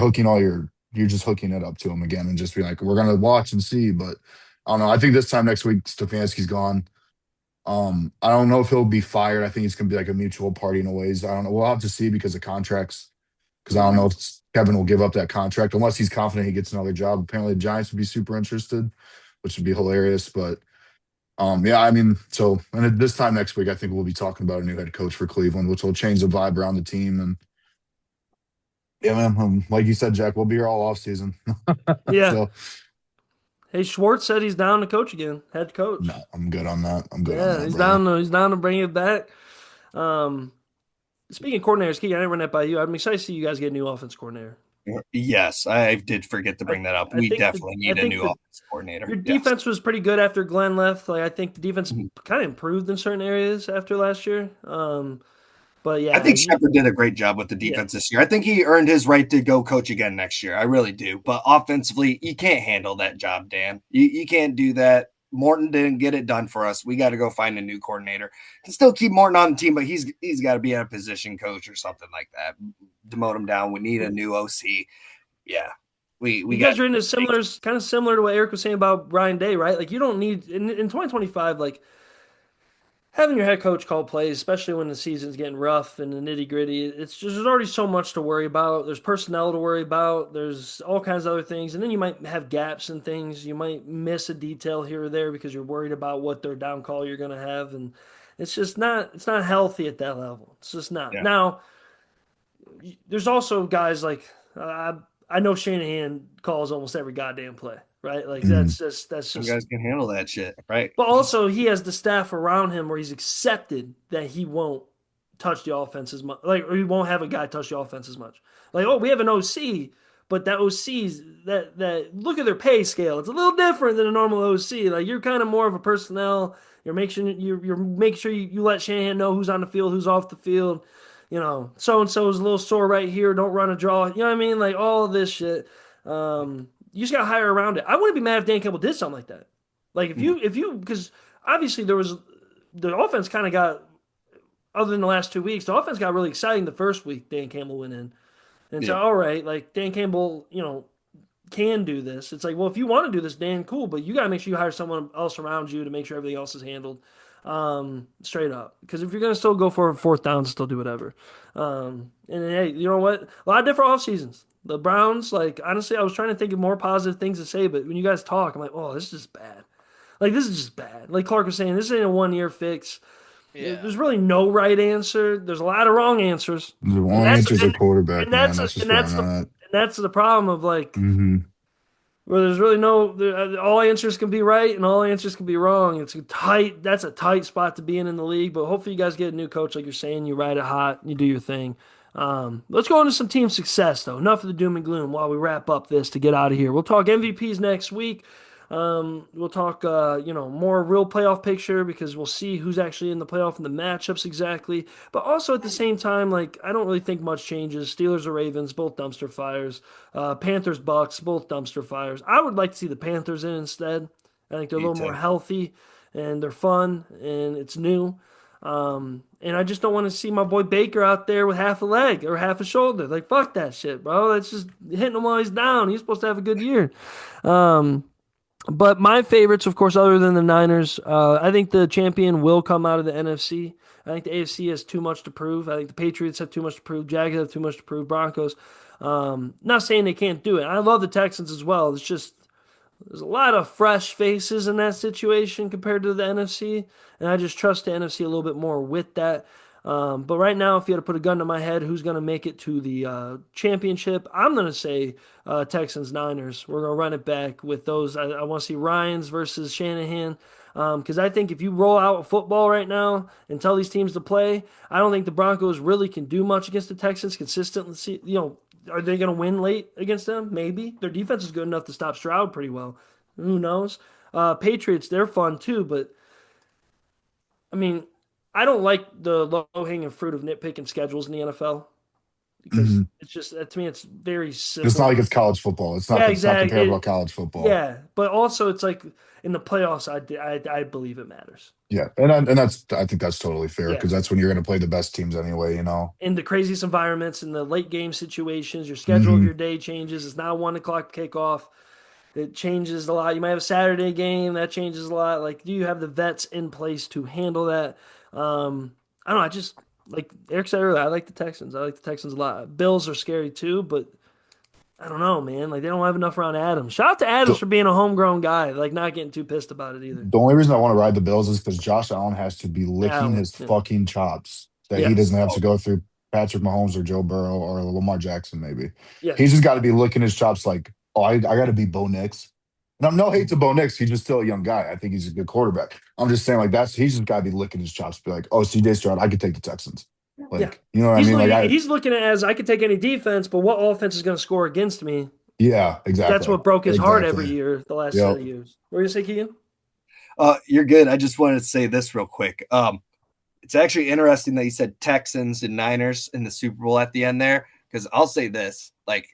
just hooking it up to him again and just be like, we're gonna watch and see. But I don't know. I think this time next week, Stefanski's gone. I don't know if he'll be fired. I think it's gonna be like a mutual parting of ways. I don't know. We'll have to see because of contracts. Because I don't know if Kevin will give up that contract unless he's confident he gets another job. Apparently, the Giants would be super interested, which would be hilarious. But yeah, I mean, so and at this time next week, I think we'll be talking about a new head coach for Cleveland, which will change the vibe around the team. And yeah, man, like you said, Jack, we'll be here all off season. Yeah. So Hey, Schwartz said he's down to coach again, head coach. no, I'm good on that. I'm good on Yeah, that, brother. he's down to bring it back. Um, Speaking of coordinators, Keegan, I didn't run that by you. I'm excited to see you guys get a new offense coordinator. Yes, I did forget to I bring that up. I We think definitely I need a think new that offense coordinator. your Yes. defense was pretty good after Glenn left. Like I think the defense Mhm. kind of improved in certain areas after last year. But I yeah, think Shepard did a great job with the yeah, defense this year. I think he earned his right to go coach again next year. I really do. But offensively, you can't handle that job, Dan. You can't do that. Morton didn't get it done for us. We got to go find a new coordinator. Can still keep Morton on the team, but he's got to be a position coach or something like that. Demote him down. We need a new OC. Yeah, we you got guys are in a similar, kind of similar to what Eric was saying about Brian Day, right? Like you don't need in 2025, like having your head coach call plays, especially when the season's getting rough and the nitty gritty, it's just there's already so much to worry about. There's personnel to worry about. There's all kinds of other things, and then you might have gaps and things. You might miss a detail here or there because you're worried about what their down call you're going to have, and it's not healthy at that level. It's just not. yeah. Now, there's also guys like I know Shanahan calls almost every goddamn play, right? Like Mm, that's Some just guys can handle that shit, right? but also, he has the staff around him where he's accepted that he won't touch the offense as much, like, or he won't have a guy touch the offense as much. Like, oh, we have an OC, but that OC's that look at their pay scale. It's a little different than a normal OC. Like, you're kind of more of a personnel. You're making sure you let Shanahan know who's on the field, who's off the field. You know, so and so is a little sore right here. Don't run a draw. You know what I mean? Like all of this shit. You just got to hire around it. I wouldn't be mad if Dan Campbell did something like that. Like Mhm. if you because obviously there was the offense kind of got other than the last 2 weeks, the offense got really exciting the first week Dan Campbell went in. And so Yeah. all right, like Dan Campbell, can do this. It's like, well, if you want to do this, Dan, cool, but you got to make sure you hire someone else around you to make sure everything else is handled straight up. Because if you're going to still go for a fourth down, still do whatever. And hey, you know what? A lot of different off seasons. The Browns, like honestly, I was trying to think of more positive things to say, but when you guys talk, I'm like, oh, this is just bad. Like this is just bad. Like Clark was saying, this ain't a 1 year fix. Yeah. There's really no right answer. There's a lot of wrong answers, the and only that's answer is a quarterback, and man. that's That's just and where that's I'm the at. and that's the problem of like Hmm. where there's really all answers can be right and all answers can be wrong. That's a tight spot to be in the league. But hopefully you guys get a new coach, like you're saying, you ride it hot, you do your thing. Let's go into some team success though. Enough of the doom and gloom while we wrap up this to get out of here. We'll talk MVPs next week. We'll talk, more real playoff picture because we'll see who's actually in the playoff and the matchups exactly. But also at the same time, like I don't really think much changes. Steelers or Ravens, both dumpster fires. Panthers, Bucks, both dumpster fires. I would like to see the Panthers in instead. I think they're a Me little too. more healthy and they're fun and it's new. And I just don't want to see my boy Baker out there with half a leg or half a shoulder. Like fuck that shit, bro. That's just hitting him while he's down. He's supposed to have a good year. Um, but my favorites, of course, other than the Niners, I think the champion will come out of the NFC. I think the AFC has too much to prove. I think the Patriots have too much to prove. Jags have too much to prove. Broncos. Not saying they can't do it. I love the Texans as well. It's just there's a lot of fresh faces in that situation compared to the NFC, and I just trust the NFC a little bit more with that. But right now, if you had to put a gun to my head, who's going to make it to the championship? I'm going to say Texans Niners. We're going to run it back with those. I want to see Ryans versus Shanahan. Because I think if you roll out football right now and tell these teams to play, I don't think the Broncos really can do much against the Texans consistently. Are they going to win late against them? Maybe. Their defense is good enough to stop Stroud pretty well. Who knows? Patriots, they're fun too, but I mean, I don't like the low-hanging fruit of nitpicking schedules in the NFL because Mhm. it's just to me it's very It's not simple. like it's college football. Yeah, It's not comparable exactly. to college football. Yeah, but also it's like in the playoffs, I believe it matters. Yeah, and that's I think that's totally fair Yeah, because that's when you're going to play the best teams anyway. in the craziest environments, in the late game situations, your schedule of Hmm. your day changes. It's now 1 o'clock kickoff. It changes a lot. You might have a Saturday game that changes a lot. Like, do you have the vets in place to handle that? I don't know. I just like Eric said earlier. I like the Texans. I like the Texans a lot. Bills are scary too, but I don't know, man. Like they don't have enough around Adams. Shout out to Adams The, for being a homegrown guy. Like not getting too pissed about it either. the only reason I want to ride the Bills is because Josh Allen has to be licking Allen. his Yeah. fucking chops that he Yes. doesn't have to go through Patrick Mahomes or Joe Burrow or Lamar Jackson maybe. He's Yes. just got to be licking his chops like, oh, I got to be Bo Nix. And I'm no hate to Bo Nix. He's just still a young guy. I think he's a good quarterback. I'm just saying like he's just got to be licking his chops. Be like, oh, CJ Stroud, I could take the Texans. Yeah. Like, you know what I mean? Like He's looking at it as I could take any defense, but what offense is going to score against me? yeah, That's exactly. what broke his heart every Exactly. year the last set Yep. of years. What were you say, Keegan? You're good. I just wanted to say this real quick. It's actually interesting that you said Texans and Niners in the Super Bowl at the end there, because I'll say this, like,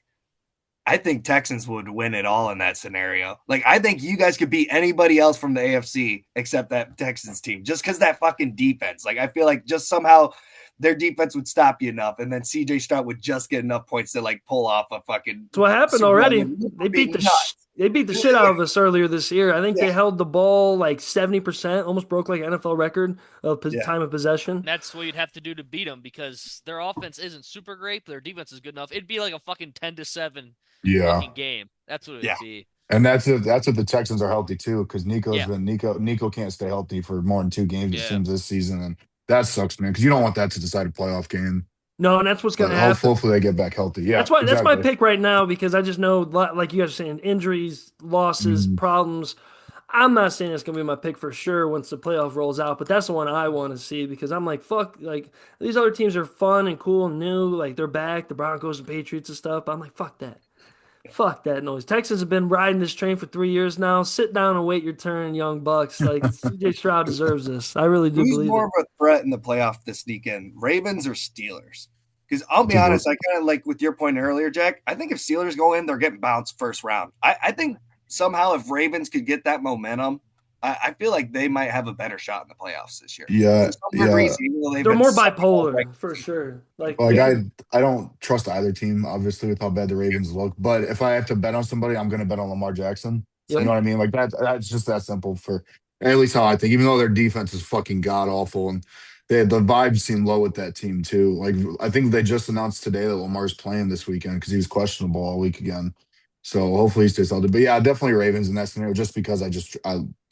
I think Texans would win it all in that scenario. Like, I think you guys could beat anybody else from the AFC except that Texans team, just because that fucking defense. Like, I feel like just somehow their defense would stop you enough, and then CJ Stroud would just get enough points to like pull off a fucking That's what happened Super Bowl already. win. They beat the Nuts. they beat the shit out of us earlier this year. I think Yeah. they held the ball like 70%, almost broke like an NFL record of Yeah. time of possession. That's what you'd have to do to beat them because their offense isn't super great, but their defense is good enough. It'd be like a fucking 10-7 Yeah. fucking game. That's what it'd Yeah. be. And that's if the Texans are healthy too, because Yeah. Nico can't stay healthy for more than 2 games it Yeah. seems this season, and that sucks, man. Because you don't want that to decide a playoff game. No, and that's what's going But to happen. hopefully they get back healthy. Yeah, That's my exactly. pick right now because I just know, like you guys are saying, injuries, losses, Mhm. problems. I'm not saying it's going to be my pick for sure once the playoff rolls out, but that's the one I want to see because I'm like, fuck, like these other teams are fun and cool and new, like they're back, the Broncos and Patriots and stuff. But I'm like, fuck that. Fuck that noise. Texans have been riding this train for 3 years now. Sit down and wait your turn, young bucks. Like CJ Stroud deserves this. I really do Who's believe more it. of a threat in the playoff this weekend, Ravens or Steelers? Because I'll That's be a good. honest, I kind of like with your point earlier, Jack. I think if Steelers go in, they're getting bounced first round. I think somehow if Ravens could get that momentum, I feel like they might have a better shot in the playoffs this year. Yeah, For some weird yeah. reason, even though they've They're been more sucking all bipolar for regular sure. Like Like they could, I don't trust either team, obviously, with how bad the Ravens look. But if I have to bet on somebody, I'm gonna bet on Lamar Jackson. You know yep. what I mean? Like that's just that simple for at least how I think. Even though their defense is fucking god awful and the vibes seem low with that team too. Like I think they just announced today that Lamar's playing this weekend because he was questionable all week again. So hopefully he stays healthy. But yeah, definitely Ravens in that scenario, just because I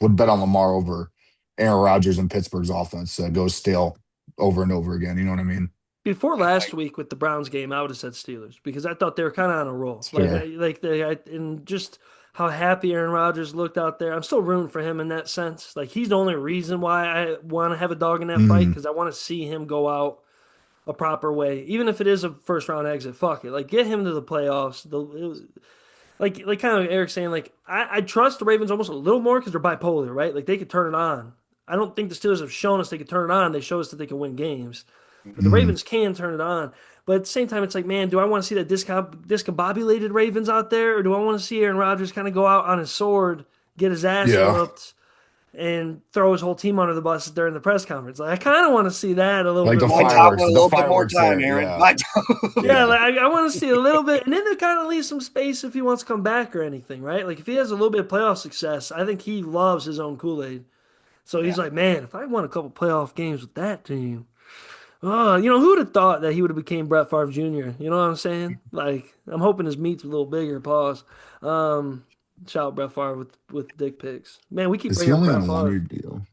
would bet on Lamar over Aaron Rodgers and Pittsburgh's offense that goes stale over and over again. You know what I mean? Before last week with the Browns game, I would have said Steelers because I thought they were kind of on a roll. It's Like, fair. and just how happy Aaron Rodgers looked out there. I'm still rooting for him in that sense. Like, he's the only reason why I want to have a dog in that fight Mhm. because I want to see him go out a proper way, even if it is a first round exit. Fuck it, like get him to the playoffs. Like kind of Eric saying, like I trust the Ravens almost a little more because they're bipolar, right? Like they could turn it on. I don't think the Steelers have shown us they could turn it on. They show us that they can win games. But the Mhm. Ravens can turn it on. But at the same time, it's like, man, do I want to see that discombobulated Ravens out there, or do I want to see Aaron Rodgers kind of go out on his sword, get his ass Yeah. whooped, and throw his whole team under the bus during the press conference? Like, I kind of want to see that a little Like bit the My more. top fireworks, one a the little bit more fireworks time, there. Aaron. Yeah. My top. Yeah, Yeah. like, I want to see a little bit, and then to kind of leave some space if he wants to come back or anything, right? Like if he has a little bit of playoff success, I think he loves his own Kool-Aid. So Yeah. he's like, man, if I won a couple playoff games with that team, oh, who would have thought that he would have became Brett Favre Jr.? You know what I'm saying? Like, I'm hoping his meat's a little bigger. Pause. Um, Shout out Brett Favre with dick pics. Man, we keep Is he bringing up only Brett on a 1 year Favre. deal?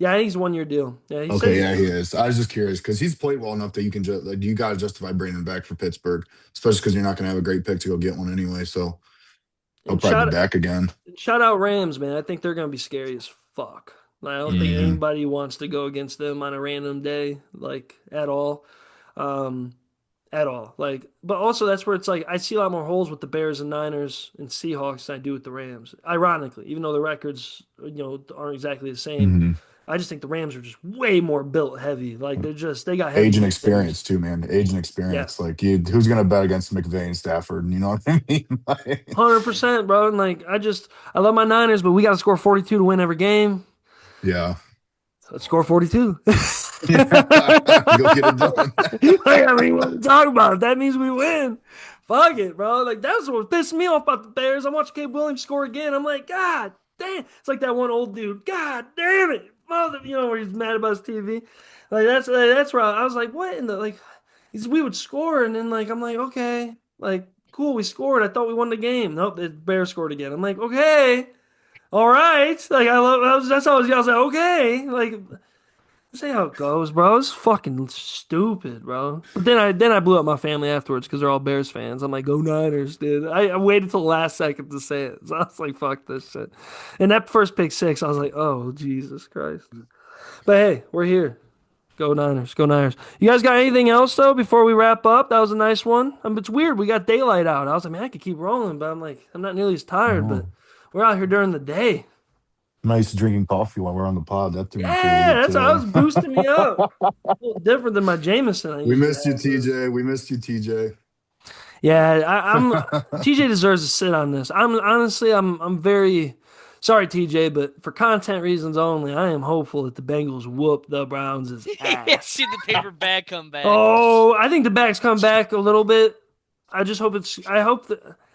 Yeah, I think he's a 1 year deal. Yeah, he said Okay, he. yeah, he is. I was just curious because he's played well enough that you can just like you got to justify bringing him back for Pittsburgh, especially because you're not going to have a great pick to go get one anyway. So he'll And probably be back again. shout out Rams, man. I think they're gonna be scary as fuck. I don't think Hmm. anybody wants to go against them on a random day, like at all. Um, at all. Like, but also that's where it's like I see a lot more holes with the Bears and Niners and Seahawks than I do with the Rams. Ironically, even though the records, aren't exactly the same, Hmm. I just think the Rams are just way more built heavy. Like they got Age and heavy hitters. experience too, man. Age and Yeah. experience. Like, who's going to bet against McVay and Stafford? You know what I mean? Like, 100%, bro. And like I love my Niners, but we got to score 42 to win every game. yeah. Let's score 42. Yeah. Go get it done. Like, I mean, what are we talking about? If that means we win, fuck it, bro. Like, that's what pissed me off about the Bears. I'm watching Caleb Williams score again. I'm like, God damn. It's like that one old dude. God damn it. Mother, where he's mad about his TV. Like, that's where I was like, what in the, like, we would score, and then, like, I'm like, okay. Like, cool, we scored. I thought we won the game. Nope, the Bears scored again. I'm like, okay. All right. Like, that's how I was like, okay. Like, see how it goes, bro. It's fucking stupid, bro. But then I blew up my family afterwards because they're all Bears fans. I'm like, go Niners, dude. I waited till the last second to say it. So I was like, fuck this shit. And that first pick six, I was like, oh Jesus Christ. But hey, we're here. Go Niners. Go Niners. You guys got anything else though before we wrap up? That was a nice one. It's weird. We got daylight out. I was like, man, I could keep rolling, but I'm like, I'm not nearly as tired, but Oh, we're out here during the day. I'm not used to drinking coffee while we're on the pod. That threw me for a Yeah, loop that's how I today. was boosting me up. A little different than my Jameson I We usually missed you, have. TJ. We missed you, TJ. Yeah, I'm TJ deserves to sit on this. I'm very sorry, TJ, but for content reasons only, I am hopeful that the Bengals whoop the Browns' Yeah, ass. see the paper bag come back. Oh, I think the backs come back a little bit. I hope there's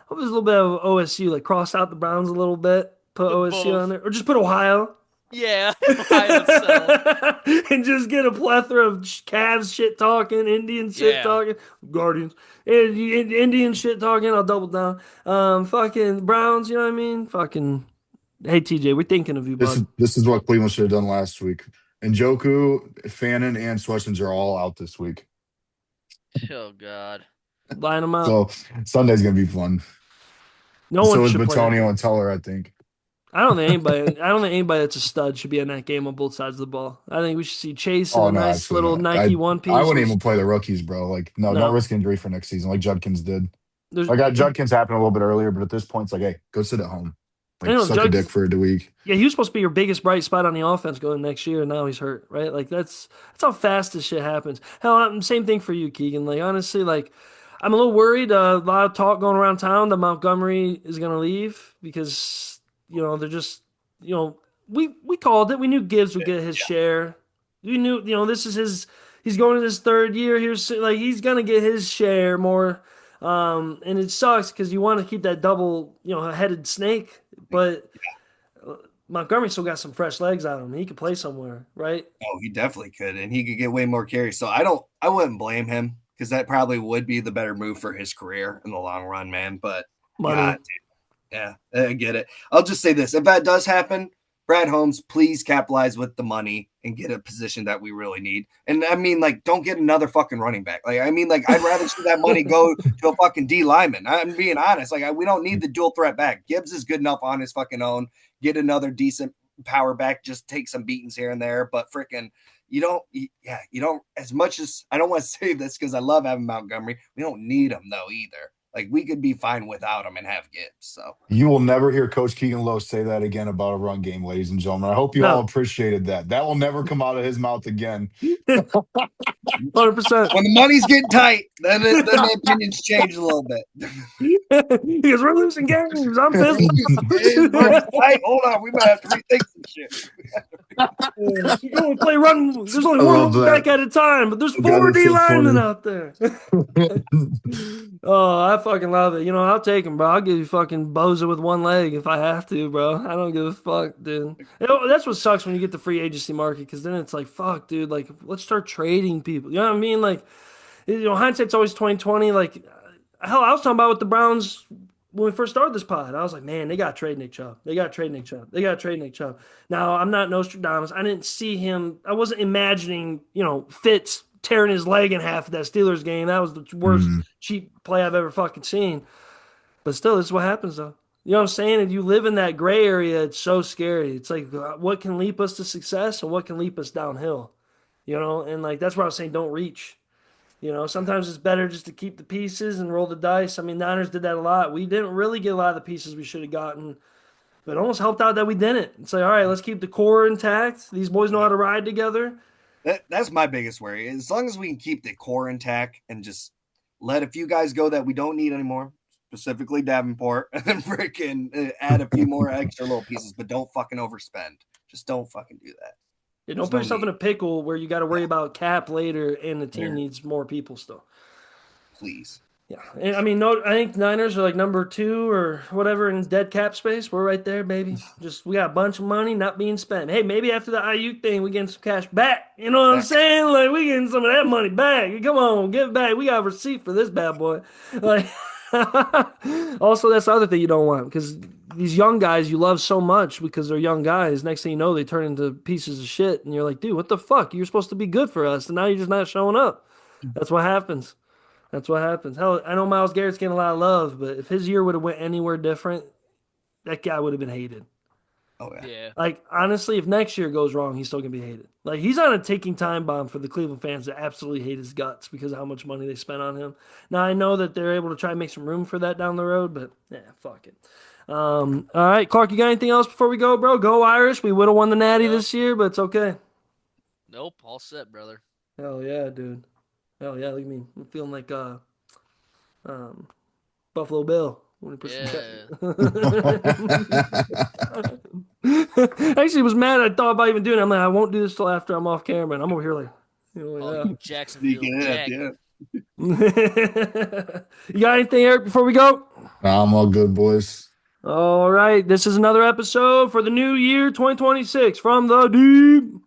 a little bit of OSU, like cross out the Browns a little bit, put OSU on Both. there, or just put Ohio. Yeah, Ohio itself. And just get a plethora of Cavs shit talking, Indian shit Yeah. talking, Guardians, and Indian shit talking. I'll double down. Fucking Browns, you know what I mean? Fucking, hey TJ, we're thinking of you, This is bud. this is what Cleveland should have done last week. And Joku, Fannin, and Swetsons are all out this week. Oh God. Line them out. So Sunday's gonna be fun. No one So is should play that Batonio game. and Teller, I think. I don't think anybody that's a stud should be in that game on both sides of the ball. I think we should see Chase in Oh a no, nice absolutely little not. Nike one I piece. wouldn't even play the rookies, bro. Like, no No, risk injury for next season, like Judkins did. there's Like Judkins happened a little bit earlier, but at this point, it's like, hey, go sit at home. I Like, know suck a dick Jugs. for a week. Yeah, he was supposed to be your biggest bright spot on the offense going next year, and now he's hurt, right? Like that's how fast this shit happens. Hell, same thing for you, Keegan. Like honestly, like I'm a little worried. A lot of talk going around town that Montgomery is gonna leave because they're just we called it. We knew Gibbs would get his share. We knew this is his. He's going to his third year. He's gonna get his share more. And it sucks because you want to keep that double headed snake, but Montgomery still got some fresh legs on him. He could play somewhere, right? Oh, he definitely could, and he could get way more carries. So I wouldn't blame him because that probably would be the better move for his career in the long run, man. But Money. God, yeah, I get it. I'll just say this: if that does happen, Brad Holmes, please capitalize with the money and get a position that we really need. And I mean, like, don't get another fucking running back. Like, I mean, like, I'd rather see that money go to a fucking D lineman. I'm being honest. Like, we don't need the dual threat back. Gibbs is good enough on his fucking own. Get another decent power back. Just take some beatings here and there. But freaking, you don't. As much as I don't want to say this because I love having Montgomery, we don't need him though either. Like, we could be fine without him and have Gibbs. So You will never hear Coach Keegan Lowe say that again about a run game, ladies and gentlemen. I hope you all No, appreciated that. That will never come out of his mouth again. 100%. when the money's getting tight, then the opinions change a little bit. Because we're losing games. I'm pissed. Hey, hold on, we might have to rethink some shit. You can only play run. There's only I one love running that. back at a time, but there's God, four that's D so linemen funny. out there. Oh, I fucking love it. I'll take him, bro. I'll give you fucking Boza with one leg if I have to, bro. I don't give a fuck, dude. That's what sucks when you get the free agency market because then it's like, fuck, dude. Like, let's start trading people. You know what I mean? Like, hindsight's always 2020. Like, hell, I was talking about with the Browns when we first started this pod, I was like, man, they got to trade Nick Chubb. They got to trade Nick Chubb. They got to trade Nick Chubb. Now, I'm not Nostradamus. I didn't see him. I wasn't imagining, Fitz tearing his leg in half of that Steelers game. That was the worst Mm. cheap play I've ever fucking seen. But still, this is what happens, though. You know what I'm saying? If you live in that gray area, it's so scary. It's like, what can leap us to success and what can leap us downhill? And like, that's where I was saying, don't reach. Sometimes it's better just to keep the pieces and roll the dice. I mean, Niners did that a lot. We didn't really get a lot of the pieces we should have gotten, but it almost helped out that we didn't. It's like, all right, let's keep the core intact. These boys know how to ride together. That's my biggest worry. As long as we can keep the core intact and just let a few guys go that we don't need anymore, specifically Davenport, and then freaking add a few more extra little pieces, but don't fucking overspend. Just don't fucking do that. Yeah, don't put yourself in a pickle where you got to worry about cap later and the team needs more people still. Please. Yeah, and I mean, I think Niners are like number 2 or whatever in dead cap space. We're right there, baby. We got a bunch of money not being spent. Hey, maybe after the IU thing, we getting some cash back. You know what I'm saying? Like, we getting some of that money back. Come on, give it back. We got a receipt for this bad boy. Like, also, that's the other thing you don't want, because these young guys you love so much because they're young guys. Next thing you know, they turn into pieces of shit, and you're like, dude, what the fuck? You're supposed to be good for us, and now you're just not showing up. That's what happens. That's what happens. Hell, I know Myles Garrett's getting a lot of love, but if his year would have went anywhere different, that guy would have been hated. Oh yeah. Yeah. Like, honestly, if next year goes wrong, he's still gonna be hated. Like, he's on a ticking time bomb for the Cleveland fans that absolutely hate his guts because of how much money they spent on him. Now I know that they're able to try and make some room for that down the road, but yeah, fuck it. All right, Clark, you got anything else before we go, bro? Go Irish. We would have won the Natty Yep. this year, but it's okay. Nope. All set, brother. Hell yeah, dude. Hell yeah, look at me. I'm feeling like Buffalo Bill when he pushed Actually, was mad. I thought about even doing it. I'm like, I won't do this till after I'm off camera, and I'm over here like, Oh, Jacksonville. Jack. Yeah. You got anything, Eric, before we go? I'm all good, boys. All right, this is another episode for the new year 2026 from the deep.